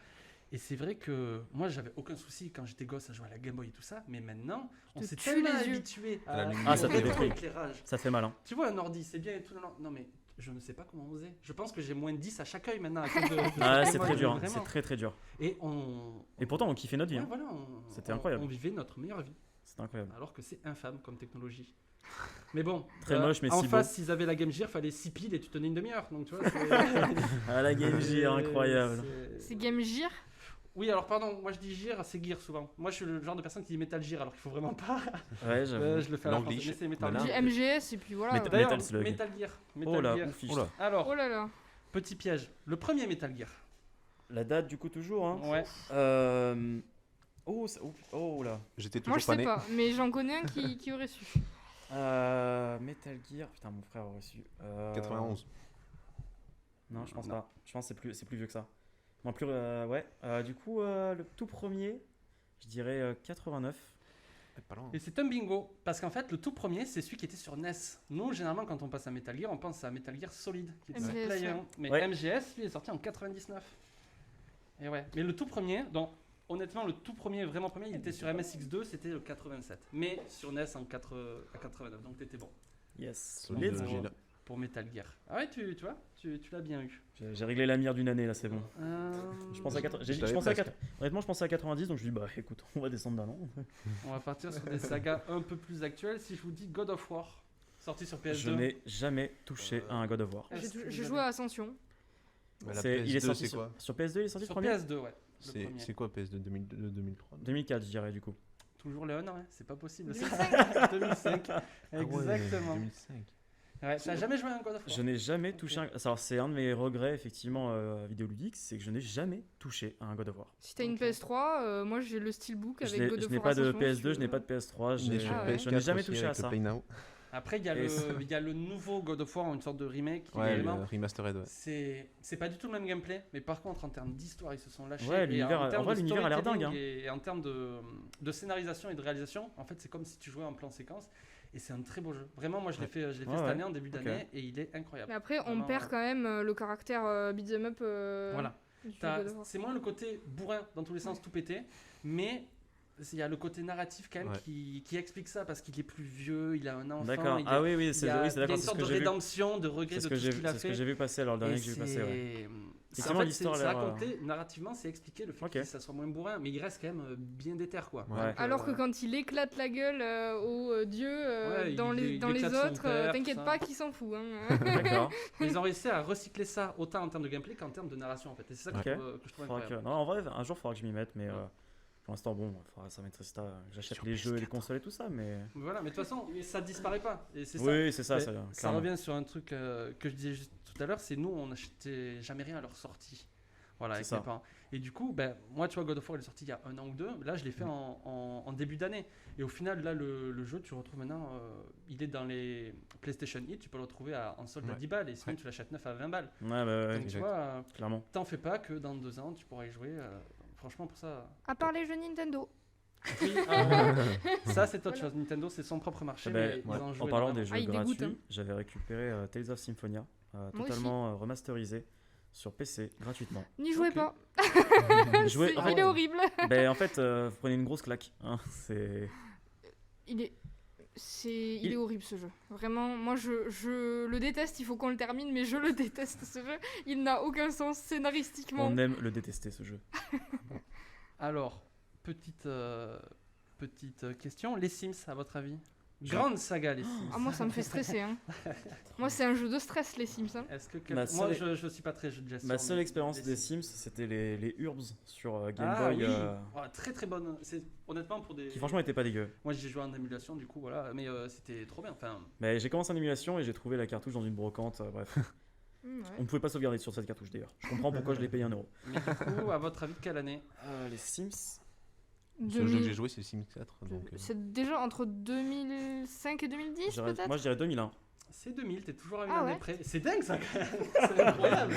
Et c'est vrai que moi, j'avais aucun souci quand j'étais gosse à jouer à la Game Boy et tout ça. Mais maintenant, on te s'est tue tellement les yeux. habitué À la lumière. Ah, ça fait des trucs. l'éclairage. Ça fait mal. Hein. Tu vois, un ordi, c'est bien et tout. Non, mais je ne sais pas comment oser. Je pense que j'ai moins de 10 à chaque œil maintenant à cause de Ah, cette c'est Game très Boy, dur. Hein. vraiment. C'est très très dur. Et on. Et pourtant, on kiffait notre vie. Ouais, Hein. voilà, C'était incroyable. On vivait notre meilleure vie. C'était incroyable. Alors que c'est infâme comme technologie. Mais bon, Très moche, mais en si beau. face, s'ils avaient la Game Gear, fallait 6 piles et tu tenais une demi-heure. Donc tu vois, Ah, la Game Gear, c'est- incroyable. C'est Game Gear. Oui, alors pardon, moi je dis Gear, c'est Gear souvent. Moi je suis le genre de personne qui dit Metal Gear alors qu'il faut vraiment pas. Ouais, j'avoue. Je le fais à la L'Anglish. française, mais c'est Metal Voilà. Gear. Du MGS et puis voilà. Metal- D'ailleurs, Metal Slug. Metal Gear. Metal Oh là, Gear. ouf, Oh là. Alors, Oh là là. petit piège. Le premier Metal Gear. La date, du coup, toujours. Hein. Ouais. Oh, oh là. J'étais Moi toujours je pas sais né. pas, mais j'en connais un qui aurait su. Metal Gear. Putain, mon frère aurait su. 91. Non, je pense Non. pas. Je pense que c'est plus vieux que ça. Non, plus. Ouais. Du coup, le tout premier, je dirais 89. Pas loin. Et c'est un bingo. Parce qu'en fait, le tout premier, c'est celui qui était sur NES. Nous, généralement, quand on passe à Metal Gear, on pense à Metal Gear Solid, qui était sur MGS, Player ouais. 1. Mais Ouais. MGS, lui, est sorti en 99. Et ouais. Mais le tout premier, donc, honnêtement, le tout premier, vraiment premier, il était sur MSX2, c'était le 87. Mais sur NES à 89, donc t'étais bon. Yes. Solide Let's go. original. pour Metal Gear. Ah ouais, tu vois, tu l'as bien eu. J'ai réglé la mire d'une année là, c'est bon. Je pense à 80. Je l'avais presque. Honnêtement, je pensais à 90, donc je dis bah écoute, on va descendre d'un an. On va partir sur des sagas un peu plus actuelles. Si je vous dis God of War, sorti sur PS2. Je n'ai jamais touché à un God of War. J'ai joué à Ascension. Mais la Il est PS2, sorti c'est quoi sur PS2, il est sorti Sur le premier. PS2, ouais. le premier. C'est quoi PS2 2002, 2003 2004, je dirais du coup. Toujours Léon, ouais, c'est pas possible. 2005. 2005. Ah ouais, Exactement. 2005. Ouais, t'as jamais joué à un God of War? Je n'ai jamais touché un. Alors, c'est un de mes regrets, effectivement, vidéoludique, c'est que je n'ai jamais touché à un God of War. Si t'as une Ok. PS3, moi j'ai le steelbook Je avec n'ai God of je n'ai War pas de Ascension, si PS2, tu je n'ai veux. pas de PS3, Il est sur Ah ouais. je n'ai PS4 jamais aussi touché à avec le ça. Play Now. Après, il y a le nouveau God of War en une sorte de remake. qui Ouais, est le vraiment- remastered, ouais. C'est pas du tout le même gameplay, mais par contre, en termes d'histoire, ils se sont lâchés. Ouais, Et l'univers- en termes en vrai, de l'univers a l'air dingue, storytelling Et en termes de scénarisation et de réalisation, en fait, c'est comme si tu jouais en plan séquence. Et c'est un très beau jeu. Vraiment, moi, je l'ai fait, cette ouais. année, en début Ok. d'année, et il est incroyable. Mais après, on Vraiment, perd quand même le caractère beat'em up Voilà. du God of War. C'est moins le côté bourrin dans tous les sens, tout pété, mais il y a le côté narratif quand même Ouais. qui explique ça parce qu'il est plus vieux, il a un enfant. D'accord. il Ah est- oui, oui, il y c'est a, oui, il y a d'accord, une c'est ce sorte que de j'ai vu. rédemption, de regret C'est de ce tout ce qu'il a c'est ce que fait. j'ai vu passer, alors le dernier Et que j'ai vu passer, ouais. c'est Effectivement, l'histoire a l'air, raconté narrativement, c'est expliqué le fait Ok. que ça soit moins bourrin, mais il reste quand même bien déter quoi. Ouais. Ouais. Alors que quand il éclate la gueule aux dieux Ouais, dans il les éclate son autres, père, t'inquiète tout pas ça. qu'il s'en fout. Hein. D'accord. Mais ils ont réussi à recycler ça autant en termes de gameplay qu'en termes de narration en fait. Et c'est ça que, Ok. que je trouve Faudra incroyable. que... Non, en vrai, un jour, il faudra que je m'y mette, mais Ouais. pour l'instant, bon, ça m'intéresse pas. J'achète Sur les jeux et les PS4. consoles et tout ça, mais. Voilà, mais de toute façon, ça disparaît pas. Et c'est ça. Oui, c'est ça, Mais ça, ça clairement. revient sur un truc que je disais juste tout à l'heure, c'est nous on n'achetait jamais rien à leur sortie. Voilà, C'est avec ça. mes parents. Et du coup, ben, moi tu vois, God of War il est sorti il y a 1 an ou 2, là je l'ai fait en début d'année. Et au final, là le jeu, tu le retrouves maintenant, il est dans les PlayStation Hit, tu peux le retrouver en solde à Ouais. 10 balles, et sinon Ouais. tu l'achètes 9 à 20 balles. Ouais, bah ouais, Donc tu exact. vois, clairement. t'en fais pas que dans 2 ans tu pourras y jouer. Franchement, pour ça. À part les jeux Nintendo. Oui, ça c'est autre Voilà. chose. Nintendo c'est son propre marché, Eh ben, mais ils ouais. en jouent En parlant énormément. des jeux Ah, il dégoûte, gratuits, hein. j'avais récupéré Tales of Symphonia, Moi totalement remasterisé sur PC gratuitement. N'y jouez Ok. pas. Jouer- C'est- en fait- il est horrible. Ben, en fait, vous prenez une grosse claque. Hein, c'est. Il est horrible ce jeu. Vraiment, moi je le déteste, il faut qu'on le termine, mais je le déteste ce jeu. Il n'a aucun sens scénaristiquement. On aime le détester ce jeu. Alors, petite question, les Sims à votre avis? Grande saga les Sims. Ah, moi ça me fait stresser. Hein. Moi c'est un jeu de stress les Sims. Hein. Est-ce que Ma moi seule- je suis pas très jeu de gestion. Ma seule mais expérience les des Sims. Sims, c'était les Urbs sur Game Ah Boy, oui, Ah, très très bonne. C'est honnêtement pour des. qui franchement était pas dégueu. Moi j'ai joué en émulation du coup voilà, mais c'était trop bien. Enfin, Mais j'ai commencé en émulation et j'ai trouvé la cartouche dans une brocante. Bref, Ouais. on ne pouvait pas sauvegarder sur cette cartouche d'ailleurs. Je comprends pourquoi je l'ai payé 1€. mais du coup, à votre avis, quelle année? Les Sims. Le seul jeu que j'ai joué, c'est Sims 4. Donc, C'est déjà entre 2005 et 2010 peut-être. Moi je dirais 2001. C'est 2000, t'es toujours à une Ah année ouais. près. C'est dingue ça quand même. C'est incroyable.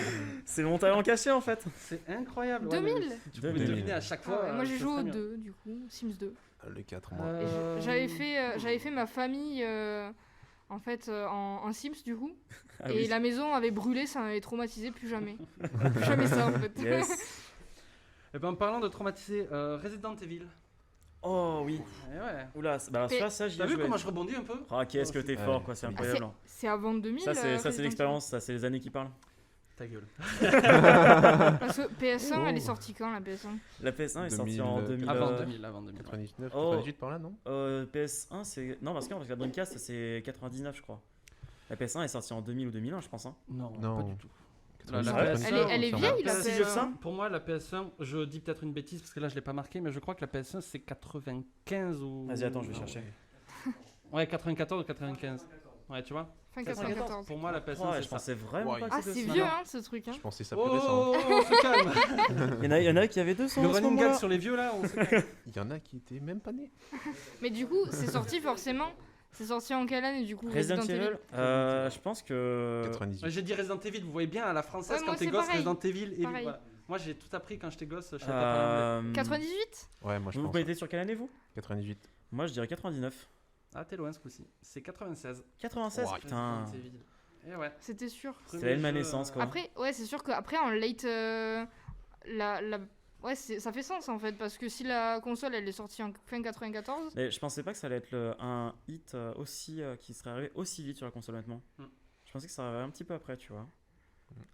C'est mon talent caché en fait. C'est incroyable. 2000. mais si tu pouvais 2000. deviner à chaque Ah fois. ouais, moi j'ai ce joué au serait mieux. 2 du coup, Sims 2. le 4, moi. Et j'avais fait ma famille en fait en Sims du coup. Ah et oui. la maison avait brûlé, ça m'avait traumatisé, plus jamais. Plus jamais ça en fait. Yes. Et ben en parlant de traumatiser, Resident Evil. Oh oui. Eh ouais. Oula, bah Mais- ça j'y T'as ai vu joué. comment je rebondis un peu? Ah qu'est-ce que t'es Ouais. fort quoi, c'est Ah, incroyable. c'est avant 2000. Ça c'est Resident l'expérience, ça c'est les années qui parlent. Ta gueule. Evil. Parce que PS1, Oh. elle est sortie quand la PS1? La PS1 est sortie 2000, en 2000. Avant 2000, avant 2000. 99, Oh. 98 par là, non PS1 c'est non parce que la Dreamcast c'est 99 je crois. La PS1 est sortie en 2000 ou 2001 je pense hein. Non, Non. pas du tout. 98, La PS1, 99, Elle est ça vieille, va. la PS1, Si je sens. Pour moi, la PS1, je dis peut-être une bêtise parce que là je l'ai pas marqué, mais je crois que la PS1 c'est 95 ou. Vas-y attends je vais Non. chercher. Ouais, 94 ou 95. Ouais, tu vois. Fin 94. Pour moi, la PS1 Ouais, c'est je ça. pensais vraiment Ouais. pas que Ah, c'était c'est ce vieux moment-là. hein ce truc. Hein. Je pensais ça Oh, plus récent. oh, oh, on se calme. Il y en a qui avaient 200 Le en ce running moment-là. gag sur les vieux là, on se calme. Il y en a qui étaient même pas nés. Mais du coup, c'est sorti forcément. C'est sorti en quelle année du coup Resident Evil, je pense que 98. J'ai dit Resident Evil, vous voyez bien à la française Ouais, moi, quand t'es c'est gosse, pareil. Resident Evil. Pareil. Voilà. Moi j'ai tout appris quand j'étais gosse, je savais pas parler anglais. 98. Ouais, moi je vous pense. mettez sur quelle année vous 98. Moi je dirais 99. Ah, t'es loin ce coup-ci. C'est 96. 96 Wow. putain. Resident Evil. Eh ouais. C'était sûr. C'est l'année de ma Premier jeu, naissance, quoi. Après, ouais, c'est sûr qu'après en late, ouais, ça fait sens en fait parce que si la console elle est sortie en fin 94. Mais je pensais pas que ça allait être un hit aussi qui serait arrivé aussi vite sur la console honnêtement. Hmm. Je pensais que ça arriverait un petit peu après, tu vois.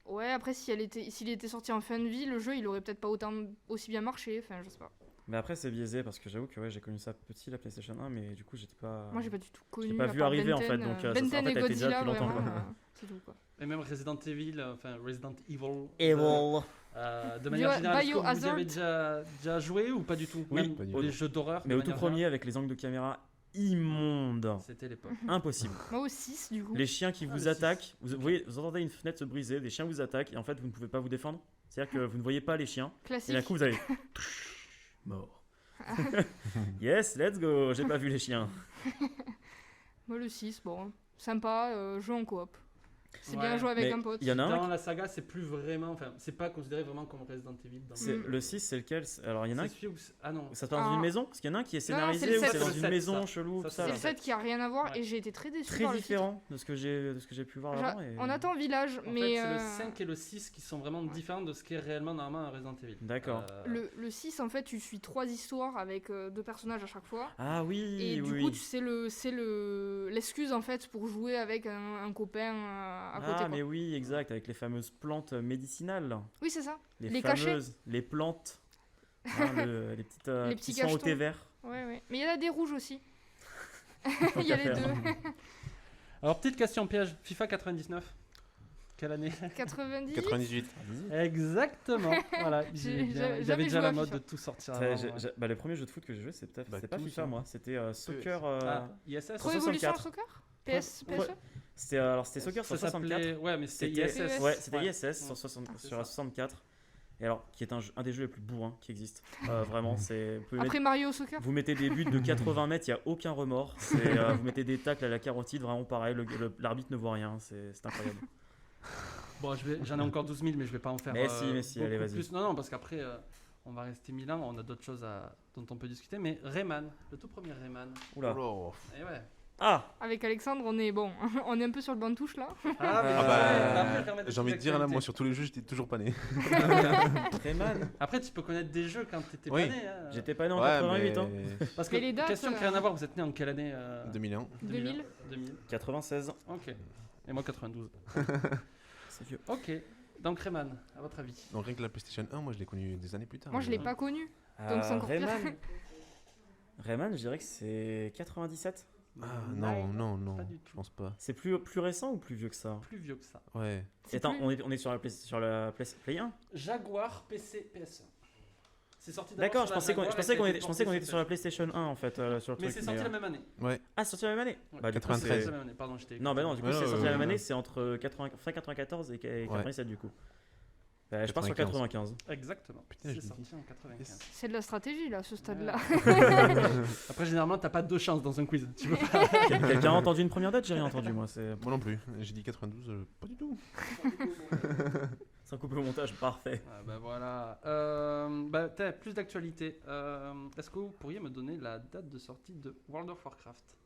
Ouais, après, s'il était sorti en fin de vie, le jeu, il aurait peut-être pas aussi bien marché. Enfin, je sais pas. Mais après, c'est biaisé parce que j'avoue que ouais, j'ai connu ça petit, la PlayStation 1, mais du coup, j'étais pas. Moi, j'ai pas du tout connu. J'ai pas à vu part arriver, en Ben fait, 10, donc, ça, Ben en 10 fait, et elle était déjà Godzilla, depuis longtemps, vraiment, quoi. c'est tout, quoi. Et même Resident Evil, enfin Resident Evil. Evil. De manière générale, est-ce que vous y Biohazard. avez déjà joué ou pas du tout? Oui, Même pas du les tout. jeux d'horreur. Mais de au tout manière premier, générale, avec les angles de caméra immondes. c'était l'époque. Impossible. Moi, au 6, du coup. Les chiens qui Ah, vous le attaquent, vous voyez, vous entendez une fenêtre se briser, des chiens vous attaquent et en fait vous ne pouvez pas vous défendre. C'est-à-dire que vous ne voyez pas les chiens et Classique. d'un coup vous allez mort. Yes, let's go. J'ai pas vu les chiens. Moi, le 6, bon, sympa, jeu en coop. C'est Ouais. bien joué avec Mais un pote. il y en a Dans un. la saga, c'est plus vraiment, enfin, c'est pas considéré vraiment comme Resident Evil. Dans C'est Mm. le 6, c'est lequel? Alors il y en a un. C'est celui où ah non. Ça se passe dans une Ah. maison? Parce qu'il y en a un qui est Non, non, scénarisé c'est le ou c'est 7. dans C'est le une 7, maison ça. chelou, Ça, tout c'est ça. C'est là. le 7 qui a rien à voir Ouais. et j'ai été très déçue Très par le titre. différent de ce que j'ai pu voir avant. et- On attend Village, En mais fait, c'est le 5 et le 6 qui sont vraiment différents de ce qu'est réellement normalement un Resident Evil. D'accord. le 6, en fait, tu suis 3 histoires avec 2 personnages à chaque fois. Ah oui, Et oui. du coup, c'est l'excuse en fait pour jouer avec un copain à côté. Ah quoi. mais oui, exact, avec les fameuses plantes médicinales. Oui, c'est ça. Les Les fameuses, les plantes. Les petites Les qui petits sont au cachetons. thé vert. Ouais, ouais. Mais il y en a des rouges aussi. Tant Il y a qu'à les faire. deux. Alors, petite question piège. FIFA 99. Quelle année 90. 98. Exactement. Voilà. J'ai J'avais jamais déjà joué la à mode FIFA. de tout sortir. Ça, avant, ouais. bah, le premier jeu de foot que j'ai joué, c'était Bah, pas tous, FIFA, hein. moi. C'était Soccer. Ah, ISS. Pro Evolution 64. Soccer PS, Ouais. PSE C'était Soccer Ça sur 64. s'appelait. Ouais, mais c'était C'était ISS. Ouais, c'était Ouais. ISS sur, C'est sur ça. 64. Et alors, qui est un des jeux les plus bourrins qui existent. Vraiment, c'est. Vous pouvez Après Mario Soccer Vous mettez des buts de 80 mètres, il n'y a aucun remords. Vous mettez des tacles à la carotide, vraiment pareil. L'arbitre ne voit rien, c'est incroyable. Bon, j'en ai encore 12 000, mais je vais pas en faire. Mais si, allez, beaucoup vas-y. plus. Non, parce qu'après, on va rester 1000 ans. On a d'autres choses dont on peut discuter. Mais Rayman, le tout premier Rayman. Oula. Oh. Et ouais. Ah Avec Alexandre, on est bon. On est un peu sur le banc de touche là. Ah, mais Ah bah, après, Rayman, j'ai envie de dire là, moi sur tous les jeux, j'étais toujours pas né. Rayman. Après, tu peux connaître des jeux quand t'étais Oui. pas né. Hein. J'étais pas né en Ouais, 88, mais hein. Parce que, Mais les dates, question qui n'a rien à voir, vous êtes né en quelle année 2001. 2000. 2000. 96. Ok. Et moi 92. C'est vieux. Ok. Donc Rayman, à votre avis. Donc rien que la PlayStation 1, moi je l'ai connu des années plus tard. Moi, je l'ai pas connu. Donc, c'est encore pire. Rayman, je dirais que c'est 97. Ah non, non, non, Pas du je tout. pense pas. C'est plus récent ou plus vieux que ça? Plus vieux que ça. Ouais. C'est Attends, plus- on est sur la Play 1? Jaguar PC PS1. C'est sorti d'abord D'accord, je sur la pensais qu'on Jaguar et je ça a pensais été qu'on porté était sur la PlayStation 1 en fait, sur le Mais truc. c'est sorti la même année. Ouais. Ah, c'est sorti la même année? Ouais. Bah, du coup, 93. c'est- La même année, pardon, j'étais. Non, bah non, du coup, Ouais, c'est ouais, sorti ouais, la même ouais. année, c'est entre fin 94 et 97 du coup. Bah, je pars sur 95. 95. Exactement. Putain, C'est je sorti dis. en 95. C'est de la stratégie là, ce stade-là. Après, généralement, t'as pas deux chances dans un quiz. Tu peux pas. Quelqu'un a entendu une première date? J'ai rien entendu moi. C'est Moi non plus. J'ai dit 92, pas du tout. sans couper au montage, parfait. Ah bah voilà. T'as plus d'actualité. Est-ce que vous pourriez me donner la date de sortie de World of Warcraft?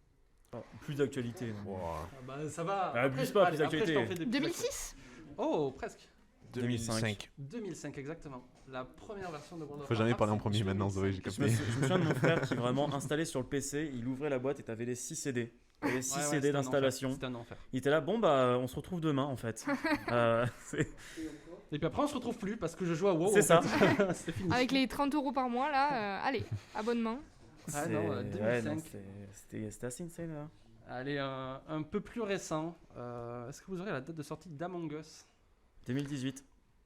Plus d'actualité. Wow. Bah ça va. Ah, abuse pas, plus d'actualité. 2006 Oh, presque. 2005. 2005 exactement. La première version de World of Faut jamais Warcraft. parler en c'est premier maintenant, Zoé, j'ai 2005. Je me, capté. je me souviens de mon frère qui vraiment installé sur le PC, il ouvrait la boîte et t'avais les 6 CD. Il y avait 6 Ouais, ouais, CD c'était un d'installation. enfer, C'était un enfer. Il était là, bon bah on se retrouve demain en fait. C'est- Et puis après, on se retrouve plus parce que je joue à WoW. C'est en ça. fait. C'est fini. Avec les 30 € par mois là, allez, abonnement. Ah non, ouais, 2005. non, c'était assez insane là. Allez, un peu plus récent. Est-ce que vous aurez la date de sortie d'Among Us? 2018.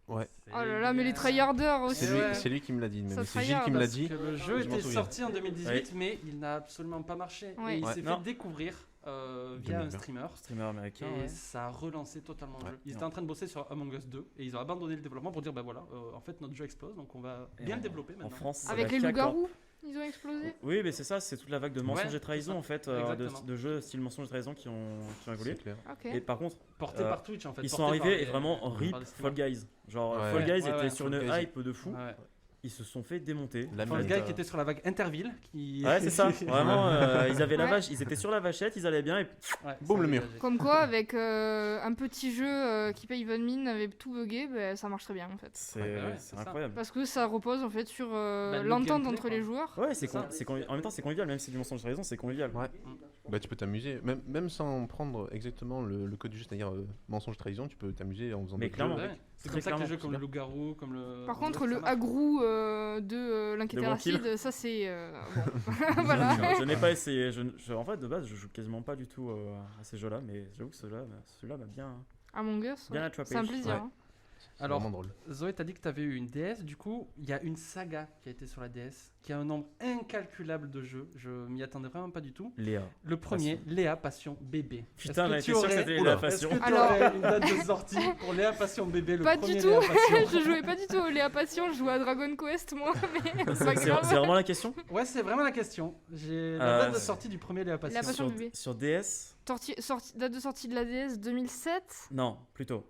Ouais. Oh là là, mais les tryharders aussi. C'est lui, ouais. c'est lui qui me l'a dit. Ça Mais c'est Gilles tryhard, qui me l'a parce dit. Que le jeu Je m'en était souviens. sorti en 2018, mais il n'a absolument pas marché. Ouais. Et il Ouais. s'est Non. fait découvrir via un 2020. streamer. Streamer américain. Et Ouais. ça a relancé totalement le Ouais. jeu. Ils étaient Non. en train de bosser sur Among Us 2 et ils ont abandonné le développement pour dire bah voilà, en fait notre jeu explose donc on va Et bien le en- développer En maintenant. France, ça Avec va les cacor. loups-garous, ils ont explosé. Oui, mais c'est ça, c'est toute la vague de mensonges Ouais, et trahisons c'est en fait, Exactement. de jeux style mensonges et trahisons qui ont évolué. C'est clair. Ok. Et par contre, Porté Euh, par Twitch en fait. ils sont porté arrivés par et les- vraiment par rip les Fall streamers. Guys. Genre Ouais. Fall Guys Ouais, était ouais, sur Fall une Guys. hype de fou. Ouais. Ils se sont fait démonter. La Fall mine. Guy qui était sur la vague Interville qui. Ouais, c'est ça. Vraiment, ils avaient la Ouais. vache, ils étaient sur la vachette, ils allaient bien et Ouais, Boum, ça le a mur. dégagé. Comme quoi, avec un petit jeu qui paye Even Min avait tout bugué, bah, ça marche très bien en fait. c'est Ouais, c'est c'est ça. incroyable. Parce que ça repose en fait sur le l'entente gameplay, entre quoi. les joueurs. Ouais, C'est ça. en même temps c'est convivial, même si c'est du mensonge et trahison, c'est convivial. Ouais. Bah, tu peux t'amuser, même sans prendre exactement le code du jeu, c'est-à-dire mensonge, trahison, tu peux t'amuser en faisant Mais d'autres clairement. jeux Ouais, avec. c'est Très comme ça que les clairement, jeux comme le super. loup-garou, comme le. Par en contre, vrai, ça le marche. agrou de l'enquêteur De Wankill. acide, ça c'est. Bon. Voilà. Je n'ai pas essayé. En fait, de base, je joue quasiment pas du tout à ces jeux-là, mais j'avoue que celui-là m'a bien Among Us, bien ouais. attrapé. C'est un plaisir. Ouais. hein. C'est Alors, vraiment drôle. Zoé, t'as dit que t'avais eu une DS, du coup, il y a une saga qui a été sur la DS, qui a un nombre incalculable de jeux. Je m'y attendais vraiment pas du tout. Léa. Le premier, Léa Passion Bébé. Putain, Est-ce mais que tu t'es sûr que aurais- c'était Oula. Léa Passion. Est-ce que tu Alors- aurais une date de sortie pour Léa Passion Bébé, le Pas premier du tout. Léa Passion? Je jouais pas du tout au Léa Passion, je jouais à Dragon Quest moi, mais c'est pas C'est grave. vraiment la question. Ouais, c'est vraiment la question. J'ai la date de c'est- sortie du premier Léa Passion. Léa Passion. Sur, bébé. sur DS. Date de sortie de la DS 2007. Non, plutôt.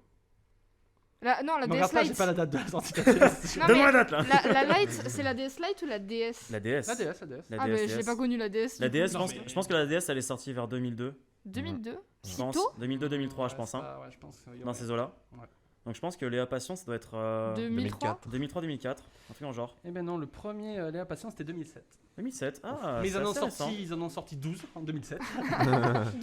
Non, la Me DS rappelle, j'ai Lite. pas la date de la sortie de la DS. Non, Donne-moi mais la date là. la Lite, c'est la DS Lite ou la DS La DS. La DS, la DS. La Ah, DS, bah je l'ai DS. pas connu la DS. La du coup. DS, Non, mais- je pense que la DS elle est sortie vers 2002. 2002 Je Si pense. tôt 2002-2003, je pense. Hein, Ouais, je pense. dans ces eaux-là. Ouais. Donc je pense que Léa Passion, ça doit être 2003 2003-2004, un truc en genre. Eh ben non, le premier Léa Passion c'était 2007. 2007. Ah, Mais c'est assez récent. ils en ont sorti 12 en 2007.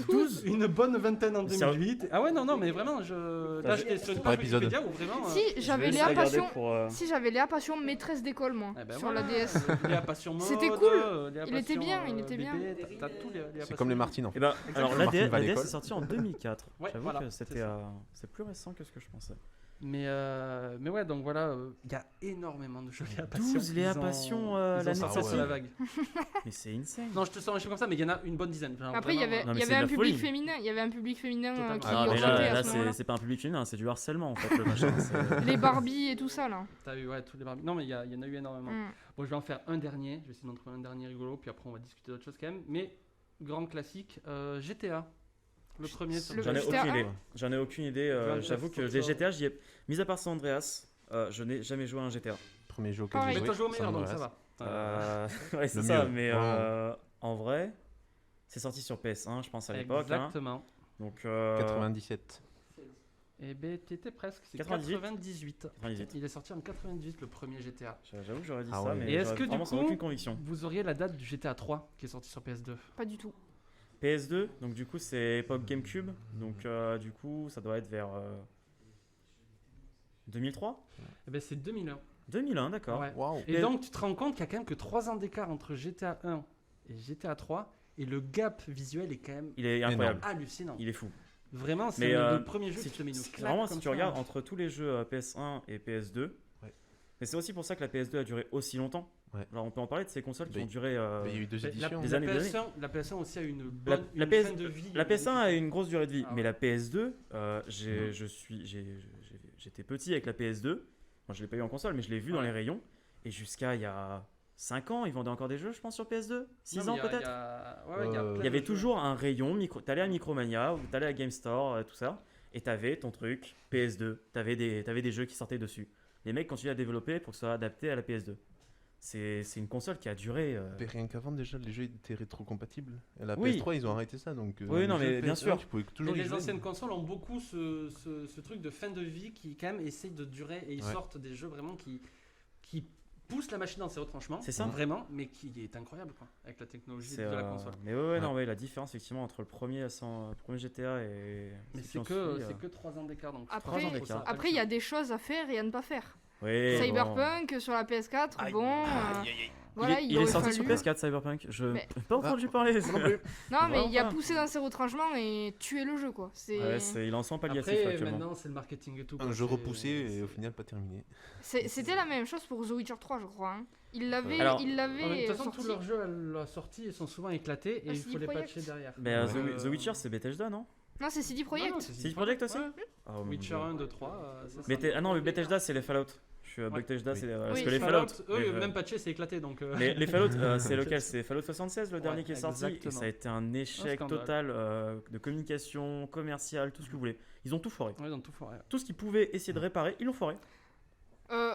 12 Une bonne vingtaine en Sérieux 2008. Ah ouais, non, mais vraiment, là j'étais sur une Par page épisode. Wikipédia où vraiment. Si, Je j'avais vais Léa essayer de regarder Passion. pour, Si, j'avais Léa Passion maîtresse d'école moi, eh ben sur voilà, la DS. Léa Passion mode. C'était cool. Léa Il était Passion, bien, il était bien. bébé, t'as tout Léa C'est Passion. comme les Martines en fait. Eh ben, alors la Martine DS, va à la DS l'école. est sortie en 2004. Ouais, J'avoue voilà, que c'est c'était ça. c'est plus récent que ce que je pensais. Mais ouais, donc voilà, il y a énormément de jeux Léa Passion. 12 Léa Ils ont- Passion, ils ont l'année de sorti sortie. sur la vague. Mais c'est insane. Non, je te sens un chiffre comme ça, mais il y en a une bonne dizaine. Genre, Après, il y vraiment, avait, Non, mais il y c'est avait de un la public folie. féminin, il y avait un public féminin Totalement. qui Ah, mais augmentait là, à ce moment-là. c'est pas un public féminin, c'est du harcèlement en fait. Le machin, c'est- Les Barbie et tout ça là. T'as eu, ouais, tous les Barbie. Non, mais il y en a eu énormément. Mm. Bon, je vais en faire un dernier. Je vais essayer d'en trouver un dernier rigolo, puis après on va discuter d'autres choses quand même. Mais grand classique, GTA. Le premier sur Le J'en ai GTA aucune idée. 1. J'en ai aucune idée. Grand J'avoue Theft que Auto. les GTA, j'y ai. Mis à part San Andreas, je n'ai jamais joué à un GTA. Premier jeu auquel Pareil. j'ai Mais joué. t'as joué au meilleur, San donc ça Andreas. va. Ouais, c'est Le ça. mieux, Mais vraiment. en vrai, c'est sorti sur PS1, je pense à l'époque. hein. Exactement. Donc 97. Et ben, t'étais presque. C'est 98. 98. 98. Il est sorti en 98, le premier GTA. J'avoue que j'aurais dit Ah ça, ouais. mais Et est-ce j'aurais que du vraiment sans coup- aucune conviction. Vous auriez la date du GTA 3 qui est sorti sur PS2. Pas du tout. PS2, donc du coup c'est époque GameCube, donc du coup ça doit être vers 2003 Eh ben, c'est 2001. 2001, d'accord. Ouais. Waouh. Et Et- donc, tu te rends compte qu'il y a quand même que 3 ans d'écart entre GTA 1 et GTA 3. Et le gap visuel est quand même Il est incroyable, hallucinant. il est fou. Vraiment, c'est Mais, le premier jeu Si qui te met une claque vraiment, comme si tu ça. regardes entre tous les jeux PS1 et PS2, Ouais. mais c'est aussi pour ça que la PS2 a duré aussi longtemps. Ouais. Alors on peut en parler de ces consoles qui Bah, ont duré. Il y a eu deux La, éditions. Des la années, des PS1, la PS1 aussi a une La- bonne la une PS fin de vie. La PS1 a une grosse durée de vie, Ah mais ouais. la PS2, j'étais petit avec la PS2. Moi, je l'ai pas eu en console, mais je l'ai vu dans Ouais. les rayons. Et jusqu'à il y a 5 ans, ils vendaient encore des jeux, je pense, sur PS2. 6 Non, ans mais il y a- peut-être. ouais, il y a plein Il y avait de jeux. toujours un rayon, t'allais à Micromania ou t'allais à Game Store, tout ça, et t'avais ton truc PS2. T'avais des jeux qui sortaient dessus. Les mecs continuaient à développer pour que ce soit adapté à la PS2. C'est une console qui a duré. Mais rien qu'avant déjà les jeux étaient rétrocompatibles. Et la Oui. PS3 ils ont arrêté ça donc. Oui, les non, jeux mais bien PS1, sûr. Tu pouvais Mais toujours y les jouer. anciennes consoles ont beaucoup ce truc de fin de vie qui quand même essaye de durer et ils Ouais. sortent des jeux vraiment qui poussent la machine dans ses retranchements. C'est ça. Vraiment, mais qui est incroyable quoi, avec la technologie C'est, de la console. Mais ouais, non, Ouais. ouais, la différence effectivement entre le premier GTA et. Mais ceux qui c'est ont que, suivi, c'est que 3 ans d'écart. Donc Après- 3 ans d'écart. d'écart. Après, il y a des choses à faire et à ne pas faire. Ouais, Cyberpunk sur la PS4, Aïe. bon. Voilà, il est aurait sorti fallu- sur PS4 Cyberpunk. Je Mais- n'ai pas entendu parler. Non, mais il a Vraiment pas. poussé dans ses retranchements et tué le jeu, quoi. Ouais, il en sent palliatif Après, actuellement. maintenant, c'est le marketing et tout. Un quoi, jeu c'est- repoussé et c'est- au final pas terminé. C'était la même chose pour The Witcher 3, je crois. hein. Il l'avait Alors, il De l'avait toute façon, sorti. tous leurs jeux à la sortie ils sont souvent éclatés et Ah, il CD faut les Projekt. patcher derrière. Mais Donc, The Witcher, c'est Bethesda, non Non, c'est CD Projekt. CD Projekt aussi Ouais. Ah, mon Witcher Dieu. 1, 2, 3. Mais ah non, mais Bethesda, c'est les Fallout. Je suis à Ouais. Bethesda, Oui. c'est Oui. parce que les Fallout, Fallout. eux, même patché, c'est éclaté donc. Les Fallout, c'est lequel? C'est Fallout 76, le dernier qui est sorti. Et exactement. ça a été un échec scandale. total de communication, commercial, tout ce que vous voulez. Ils ont tout foiré. Ouais, dans tout foiré. Tout ce qu'ils pouvaient essayer de réparer, ils l'ont foiré.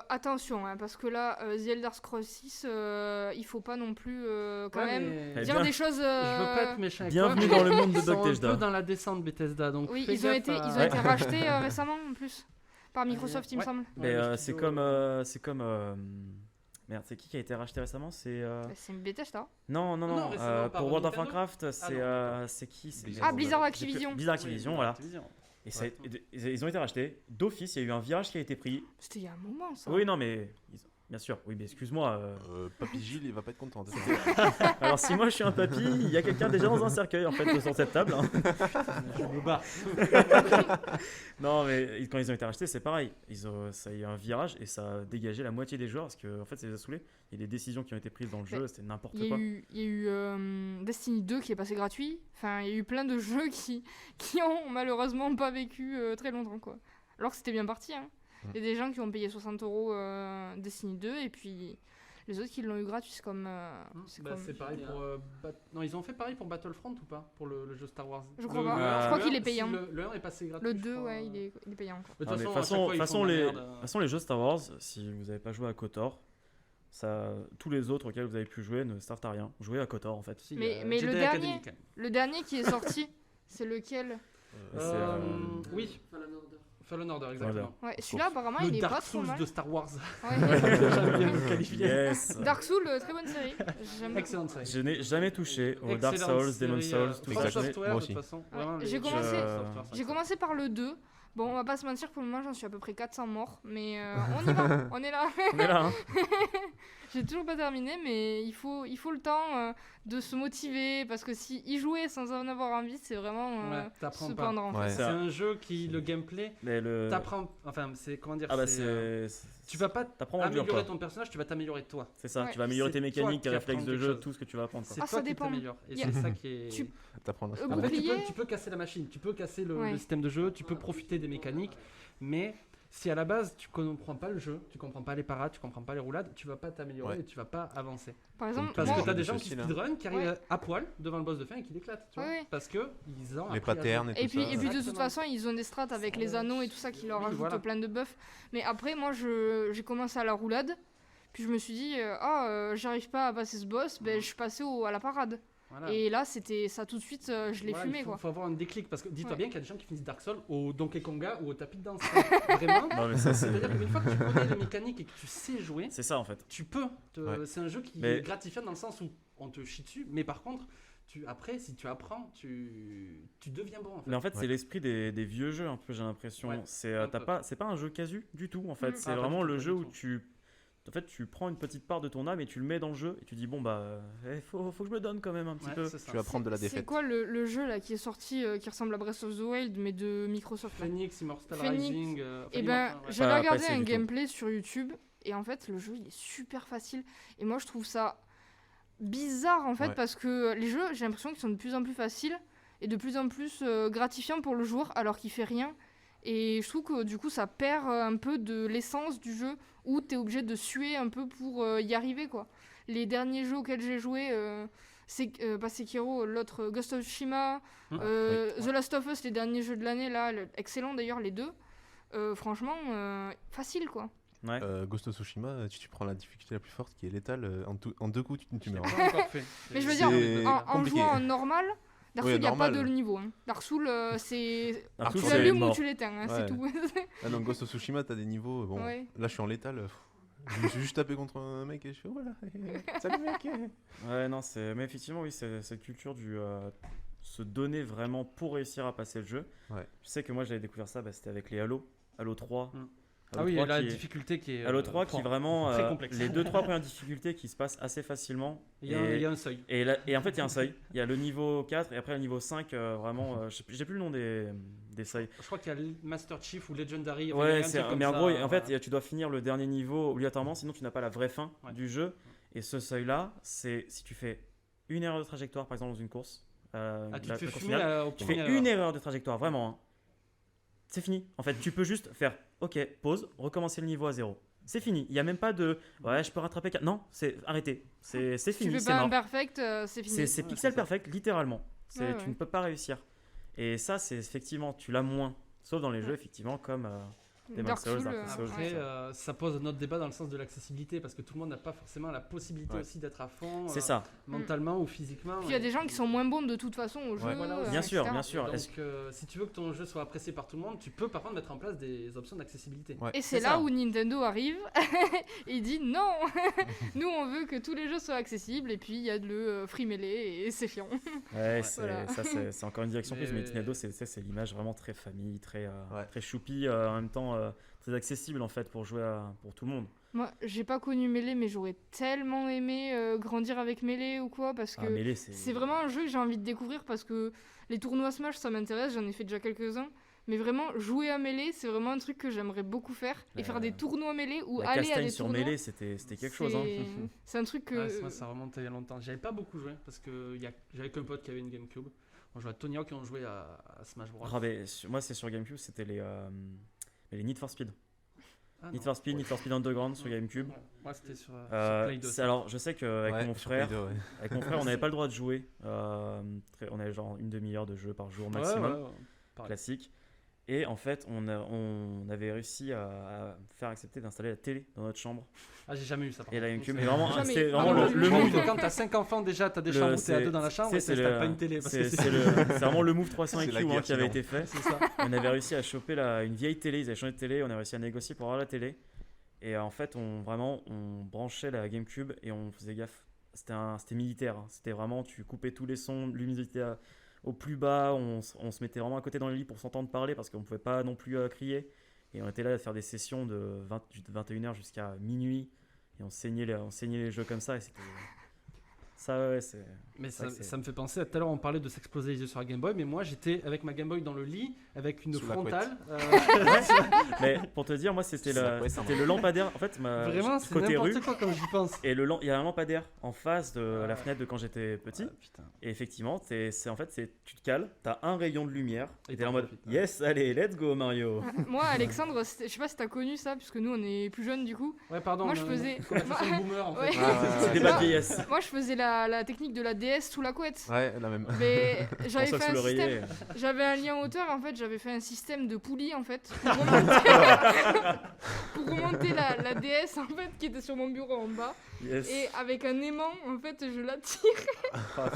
Attention, hein, parce que là, The Elder Scrolls 6, il faut pas non plus quand Ouais, même mais- Eh dire bien, des choses. Je veux pas être méchant avec Bienvenue toi, dans le monde de ils sont un Bethesda. peu dans la descente Bethesda donc. Oui, fais ils ont gaffe été, à- ils ont été rachetés récemment en plus par Microsoft, il me Ouais. semble. Mais Ouais, le c'est studio, comme, c'est comme Merde, c'est qui a été racheté récemment? C'est C'est une Bethesda. non, Non, récemment, par pour World of Nintendo. Warcraft, c'est qui? Blizzard. Blizzard J'ai Activision. plus- Blizzard Activision, voilà. Activision. Et ils ont été rachetés. D'office, il y a eu un virage qui a été pris. C'était il y a un moment, ça. Oui, non, mais bien sûr. Oui, mais excuse-moi. Papy Gilles, il va pas être content. Alors si moi je suis un papy, il y a quelqu'un déjà dans un cercueil en fait sur cette table. Hein. Je me bats. Non, mais quand ils ont été rachetés, c'est pareil. Ça a eu un virage et ça a dégagé la moitié des joueurs parce que en fait, ça les a saoulés. Il y a des décisions qui ont été prises dans le jeu, c'était n'importe Il y quoi. a eu Destiny 2 qui est passé gratuit. Enfin, il y a eu plein de jeux qui ont malheureusement pas vécu très longtemps, quoi. Alors que c'était bien parti, hein. Il y a des gens qui ont payé 60 € Destiny 2 et puis les autres qui l'ont eu gratuit, c'est comme... C'est pareil pour. Non, ils ont fait pareil pour Battlefront ou pas? Pour le jeu Star Wars? Je crois pas. Je crois qu'il est payant. Le 1 est passé gratuit. Le je 2, crois. ouais, il est payant encore. De Ah, mais toute de façon, toute façon, les jeux Star Wars, si vous n'avez pas joué à KOTOR, tous les autres auxquels vous avez pu jouer ne servent à rien. Jouez à KOTOR en fait. Mais le dernier qui est sorti, c'est lequel? Oui, Fallen Order, exactement. Ouais, celui-là apparemment Le il est Dark pas trop Souls mal. de Star Wars. Ouais. J'aime bien le qualifier. Yes. Dark Souls, très bonne série. J'aime beaucoup. Excellente série. Je n'ai jamais touché au Dark Excellente Souls, Demon série, Souls, tout From ça. je n'ai- Software, moi de aussi. toute façon. Ouais, Vraiment, j'ai les commencé- jeux Software, J'ai commencé par le 2. Bon, on va pas se mentir, pour le moment j'en suis à peu près 400 morts, mais on y va, on est là. On est là. Hein. J'ai toujours pas terminé, mais il faut le temps de se motiver, parce que si y jouer sans en avoir envie, c'est vraiment Ouais, t'apprends se pas. prendre en Ouais. fait. C'est un jeu qui, le gameplay, Mais t'apprends. Enfin, c'est comment dire. Ah bah c'est, tu vas pas t'apprends dans le dur, améliorer quoi. ton personnage, tu vas t'améliorer toi. C'est ça, Ouais. tu vas améliorer C'est tes toi mécaniques, qui tes réflexes apprends de quelque jeu, chose. tout ce que tu vas apprendre. quoi. C'est Ah, toi ça qui dépend. t'améliores. Et Y a- c'est ça qui est. tu- T'apprends la Au Après, bouclier. tu peux casser la machine, tu peux casser Ouais. le système de jeu, tu peux profiter des mécaniques, mais si à la base tu comprends pas le jeu, tu comprends pas les parades, tu comprends pas les roulades, tu vas pas t'améliorer Ouais. et tu vas pas avancer. Par exemple, Parce moi, que t'as de des gens ce qui style, hein. speedrun, qui arrivent Ouais. à poil devant le boss de fin et qui l'éclatent, tu vois. Ouais. Parce que ils ont Les appris à patterns jouer. et Et tout puis, ça. et puis de toute Exactement. façon, ils ont des strats avec les anneaux et tout ça qui leur Oui, ajoutent voilà. plein de buffs. Mais après, moi, j'ai commencé à la roulade. Puis je me suis dit, j'arrive pas à passer ce boss, ben je suis passé à la parade. Voilà. Et là, c'était ça tout de suite, je l'ai Voilà, fumé il faut, quoi. faut avoir un déclic parce que dis-toi Ouais. bien qu'il y a des gens qui finissent Dark Souls au Donkey Konga ou au tapis de danse. Vraiment. Non, mais ça, C'est-à-dire qu'une fois que tu connais les mécaniques et que tu sais jouer, c'est ça en fait. tu peux. Ouais. C'est un jeu qui Mais- est gratifiant dans le sens où on te chie dessus, mais par contre, après, si tu apprends, tu deviens bon. En fait. Mais en fait, Ouais. c'est l'esprit des vieux jeux un peu, j'ai l'impression. Ouais, C'est un peu. c'est pas un jeu casu du tout en fait. Mm. C'est Ah, pas vraiment du tout, le pas jeu du où tout. tu prends une petite part de ton âme et tu le mets dans le jeu et tu dis bon bah faut que je me donne quand même un petit Ouais, peu. c'est ça. Tu vas prendre de la C'est défaite. quoi le jeu là qui est sorti qui ressemble à Breath of the Wild mais de Microsoft là Phoenix, Immortal Phoenix. Rising. Et ben, Immortal, ouais. j'avais Pas regardé essayé un du tout. gameplay sur YouTube et en fait, le jeu il est super facile. Et moi, je trouve ça bizarre en fait Ouais. parce que les jeux, j'ai l'impression qu'ils sont de plus en plus faciles et de plus en plus gratifiants pour le joueur alors qu'il fait rien. Et je trouve que du coup, ça perd un peu de l'essence du jeu où t'es obligé de suer un peu pour y arriver quoi. Les derniers jeux auxquels j'ai joué, c'est pas Sekiro, l'autre Ghost of Tsushima, The Last of Us, les derniers jeux de l'année là, excellent d'ailleurs les deux. Franchement, facile quoi. Ouais. Ghost of Tsushima, tu prends la difficulté la plus forte qui est létale. En deux coups, tu meurs. J'ai pas encore fait. Mais je veux C'est dire, en compliqué. jouant en normal, Dark Oui, Souls, il n'y a pas normal. de niveau. Hein. Dark Souls, c'est. Dark Tu Souls, c'est l'allumes ou mort. tu l'éteins, hein, c'est Ouais. tout. Ah non, Ghost of Tsushima, t'as des niveaux. Bon, Ouais. là, je suis en létal. Je me suis juste tapé contre un mec et je fais oh, voilà. Salut mec. Ouais, non, mais effectivement, oui, c'est cette culture du se donner vraiment pour réussir à passer le jeu. Ouais. Je sais que moi, j'avais découvert ça, c'était avec les Halo 3. Ah oui, 3 la qui est- difficulté qui est. Halo 3 qui vraiment. très complexe. Les 2-3 premières difficultés qui se passent assez facilement. Il y a un seuil. Et en fait, il y a un seuil. Il y a le niveau 4 et après le niveau 5, vraiment. J'ai plus le nom des seuils. Je crois qu'il y a le Master Chief ou Legendary. enfin, il y a Ouais, un truc comme mais en ça, gros, en voilà. fait, tu dois finir le dernier niveau obligatoirement, sinon tu n'as pas la vraie fin Ouais. du jeu. Et ce seuil-là, c'est si tu fais une erreur de trajectoire, par exemple, dans une course. Ah, tu te fais course fumer finale, au tu premier fais une erreur de trajectoire, vraiment. Hein. C'est fini. En fait, tu peux juste faire OK, pause, recommencer le niveau à 0. C'est fini. Il n'y a même pas de ouais, je peux rattraper. Non, c'est arrêté. C'est Tu fini, fais c'est pas un mort. perfect, c'est fini. C'est Ouais, pixel c'est ça. perfect, littéralement. Ouais, Tu ouais. ne peux pas réussir. Et ça, c'est effectivement, tu l'as moins. Sauf dans les Ouais. jeux, effectivement, comme Dark Souls, Souls, Dark Souls. Après, Ouais. ça pose un autre débat dans le sens de l'accessibilité parce que tout le monde n'a pas forcément la possibilité Ouais. aussi d'être à fond C'est ça. mentalement ou physiquement. Puis il y a des gens qui sont moins bons de toute façon au jeu. Ouais. Voilà, Bien sûr, etc. bien sûr. Donc, Est-ce- si tu veux que ton jeu soit apprécié par tout le monde, tu peux par contre mettre en place des options d'accessibilité. Ouais. Et c'est C'est là ça. où Nintendo arrive et il dit non, nous on veut que tous les jeux soient accessibles et puis il y a le free melee et c'est chiant. Ouais, c'est Voilà. ça, c'est encore une direction plus, mais Mais- Nintendo, c'est l'image vraiment très famille, très, Ouais. très choupi, en même temps très accessible en fait pour jouer pour tout le monde. Moi j'ai pas connu Melee mais j'aurais tellement aimé grandir avec Melee ou quoi parce que Ah, Melee, c'est vraiment un jeu que j'ai envie de découvrir parce que les tournois Smash ça m'intéresse, j'en ai fait déjà quelques-uns. Mais vraiment, jouer à Melee, c'est vraiment un truc que j'aimerais beaucoup faire. Et faire des tournois Melee ou La aller à castagne des sur tournois. Melee, c'était quelque chose. Hein. C'est un truc que. Ouais, moi, ça remonte il y a longtemps. J'avais pas beaucoup joué parce que j'avais qu'un pote qui avait une GameCube. On jouait à Tony Hawk et on jouait à Smash Bros. Ah, mais moi, c'est sur GameCube, c'était les Need for Speed. Ah, Need non. for Speed, Need for Speed Underground sur GameCube. Ouais. Moi, c'était sur Play 2. Alors, je sais qu'avec Ouais, mon sur Play frère, 2, ouais. avec mon frère, on n'avait pas le droit de jouer. On avait genre une demi-heure de jeu par jour maximum, Pareil. classique. Et en fait, on avait réussi à faire accepter d'installer la télé dans notre chambre. Ah, j'ai jamais eu ça. par Et la contre. GameCube, Donc, mais vraiment, Jamais. c'était Ah, vraiment moi, le je- move. Quand t'as 5 enfants déjà, t'as des chambres où t'es à deux dans la chambre et c'est t'installes pas une télé. Parce que c'est vraiment le move 300 C'est IQ la guerre qui avait sinon. été fait. c'est ça. On avait réussi à choper une vieille télé, ils avaient changé de télé, on a réussi à négocier pour avoir la télé. Et en fait, on branchait la GameCube et on faisait gaffe. C'était militaire, hein. C'était vraiment, tu coupais tous les sons, luminosité au plus bas, on se mettait vraiment à côté dans le lit pour s'entendre parler parce qu'on pouvait pas non plus crier. Et on était là à faire des sessions de 21h jusqu'à minuit et on saignait les jeux comme ça et c'était... Ça, ouais, c'est... Mais C'est vrai que c'est- ça me fait penser, tout à l'heure on parlait de s'exploser les yeux sur la Game Boy, mais moi j'étais avec ma Game Boy dans le lit, avec une Sous la frontale. Mais pour te dire, moi c'était Ça pourrait être c'était le lampadaire. En fait, Vraiment, c'est côté rue. n'importe quoi quand j'y pense. Et il y a un lampadaire en face de la fenêtre de quand j'étais petit. Ah, putain. Et effectivement, tu te cales, t'as un rayon de lumière. Et Et t'es là en mode t'en profites, yes, allez, let's go Mario. Moi, Alexandre, je sais pas si t'as connu ça, puisque nous on est plus jeunes du coup. Ouais, pardon. Moi, je faisais- Conversation de boomer en fait. Ouais. C'est des Moi- bad vieillesse. Moi je faisais la technique de la DS sous la couette. Ouais, la même. Mais j'avais Console fait sous un l'oreiller. système. J'avais un lien hauteur en fait, j'avais fait un système de poulies en fait pour remonter la DS en fait qui était sur mon bureau en bas Yes. et avec un aimant en fait je la tire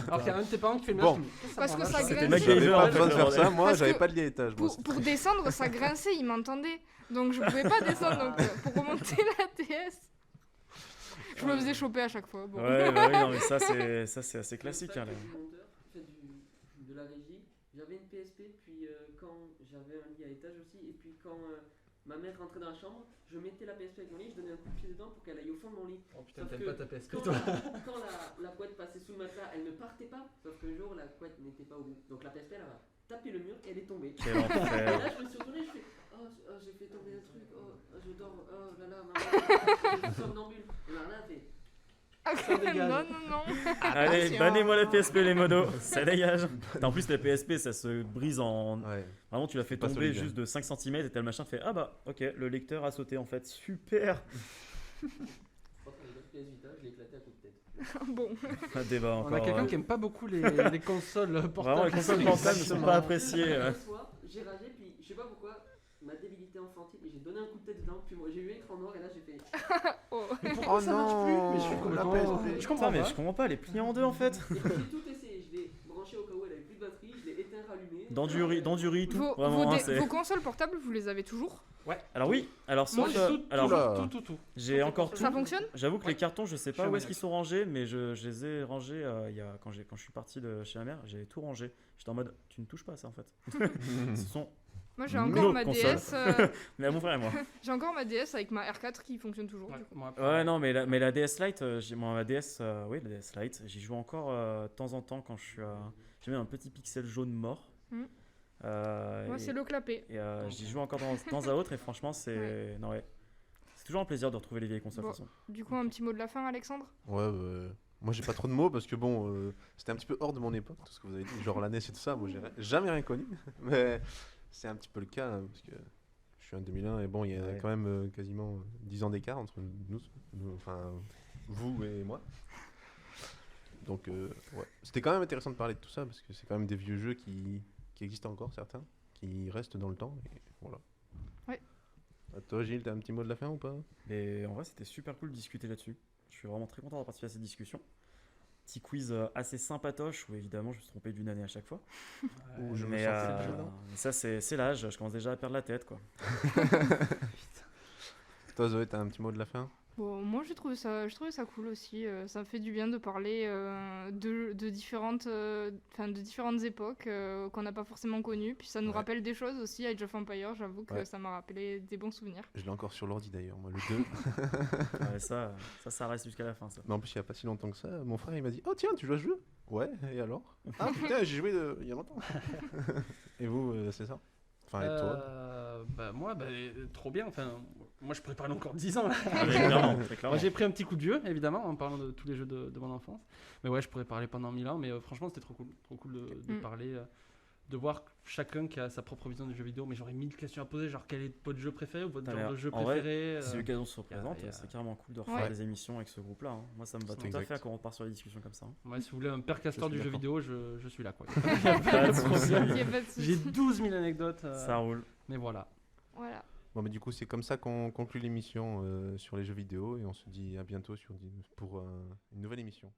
Alors qu'il y a un de tes parents qui fait le Bon. ménage. parce que ça C'était grinçait. MacGyver, J'avais pas besoin de le faire ça, bordel. moi Parce j'avais que pas de liétage. moi, Pour descendre ça grinçait, il m'entendait donc je pouvais pas descendre donc pour remonter la DS je me faisais choper à chaque fois. Bon. Ouais, bah oui, non, mais ça c'est assez classique. Hein, Fait là. du monteur, fait de la régie. J'avais une PSP, puis quand j'avais un lit à étage aussi, et puis quand ma mère rentrait dans la chambre, je mettais la PSP avec mon lit, je donnais un coup de pied dedans pour qu'elle aille au fond de mon lit. Oh putain, Sauf t'aimes que pas ta PSP Quand, toi. quand la couette passait sous le matelas, elle ne partait pas, sauf qu'un jour la couette n'était pas au bout. Donc la PSP elle a tapé le mur et elle est tombée. Quel Et enfer. là je me suis retourné, je fais j'ai fait tomber un truc, je dors, oh là là, maman, je suis somnambule. Et Marlin a fait dégage. non non non. Allez, Attention. bannez-moi la PSP les modos, ça dégage. En plus la PSP ça se brise en... Ouais. Vraiment tu l'as fait Pas tomber solide. juste de 5 cm et t'as le machin fait ah bah ok le lecteur a sauté en fait, super. je crois qu'on est PS Vita, je l'ai éclaté à coups de tête. Bon. Un débat encore. On a quelqu'un qui aime pas beaucoup les consoles portables. Vraiment les consoles portables ne sont pas appréciées. Un soir, j'ai ragé, puis je sais pas pourquoi, ma débilité enfantine, et j'ai donné un coup de tête dedans, puis moi j'ai eu l'écran noir, et là j'ai fait. Oh. Oh non, Mais je suis complètement- la PSP. Je comprends, mais je comprends pas, elle est pliée en deux en fait. Et puis j'ai tout essayé, je l'ai branché au cas où elle avait plus de batterie, je l'ai éteint, rallumé. Dans du riz, tout. Vos, Vraiment, hein, c'est- vos consoles portables, vous les avez toujours? Alors oui, alors Moi, sauf, Tout, alors Oula. tout. j'ai encore tout. Ça fonctionne? J'avoue que les cartons, je sais pas Je suis où est-ce un qu'ils sont rangés, mais je les ai rangés quand je suis parti de chez ma mère, j'avais tout rangé. J'étais en mode, tu ne touches pas à ça en fait. Ce sont Moi j'ai Nos encore ma consoles. DS. mais à mon frère et moi. J'ai encore ma DS avec ma R4 qui fonctionne toujours. Ouais, Du coup. moi, Ouais, non, mais la DS Lite, ma DS, oui, la DS Lite, j'y joue encore de temps en temps quand je suis j'ai mis un petit pixel jaune mort. Mhm. Moi Et- c'est le clapé. Et j'y joue encore de temps à autre et franchement c'est Ouais. non, ouais. C'est toujours un plaisir de retrouver les vieilles consoles Bon. de toute façon. Du coup un petit mot de la fin Alexandre? Ouais, moi j'ai pas trop de mots parce que bon, c'était un petit peu hors de mon époque, tout ce que vous avez dit, genre la NES et tout ça, moi j'ai jamais rien connu, mais c'est un petit peu le cas hein, parce que je suis en 2001 et bon, il y a Ouais. quand même quasiment 10 ans d'écart entre enfin vous et moi. Donc ouais, c'était quand même intéressant de parler de tout ça parce que c'est quand même des vieux jeux qui existent encore certains, qui restent dans le temps et voilà. Toi, Gilles, t'as un petit mot de la fin ou pas? Mais en vrai, c'était super cool de discuter là-dessus. Je suis vraiment très content d'avoir participé à cette discussion. Petit quiz assez sympatoche où évidemment je me suis trompé d'une année à chaque fois. Ou je me Mais, sentais déjà là. mais ça, c'est l'âge. Je commence déjà à perdre la tête, quoi. Toi, Zoé, t'as un petit mot de la fin? Bon, moi j'ai trouvé ça cool aussi. Ça me fait du bien de parler de différentes époques qu'on n'a pas forcément connues. Puis ça nous Ouais. rappelle des choses aussi. Age of Empires, j'avoue que Ouais. ça m'a rappelé des bons souvenirs. Je l'ai encore sur l'ordi d'ailleurs, moi, le 2. Ouais, ça reste jusqu'à la fin, ça. Mais en plus, il y a pas si longtemps que ça, mon frère il m'a dit: Oh tiens, tu joues à ce jeu? Ouais, et alors? Ah putain, j'ai joué il y a longtemps. Et vous, c'est ça? Enfin, et toi? Bah, moi, trop bien. Enfin, moi, je pourrais parler encore 10 ans. Là. Ah, mais clairement, très Moi, clairement. j'ai pris un petit coup de vieux, évidemment, en parlant de tous les jeux de mon enfance. Mais ouais, je pourrais parler pendant 1000 ans. Mais franchement, c'était trop cool. Trop cool de parler, de voir chacun qui a sa propre vision du jeu vidéo. Mais j'aurais 1000 questions à poser, genre quel est votre jeu préféré ou votre Ah, genre mais de jeu en vrai, préféré Si l'occasion se représente, y a- c'est carrément cool de refaire Ouais. des émissions avec ce groupe-là. Hein. Moi, ça me va C'est tout à exact. fait qu'on repart sur des discussions comme ça. Hein. Ouais, si vous voulez un père castor Je du suis jeu d'accord. vidéo, je suis là. Quoi. Pas de souci. Il y a pas de souci. J'ai 12 000 anecdotes. Ça roule. Mais voilà. Voilà. Bon, mais du coup, c'est comme ça qu'on conclut l'émission sur les jeux vidéo et on se dit à bientôt pour une nouvelle émission.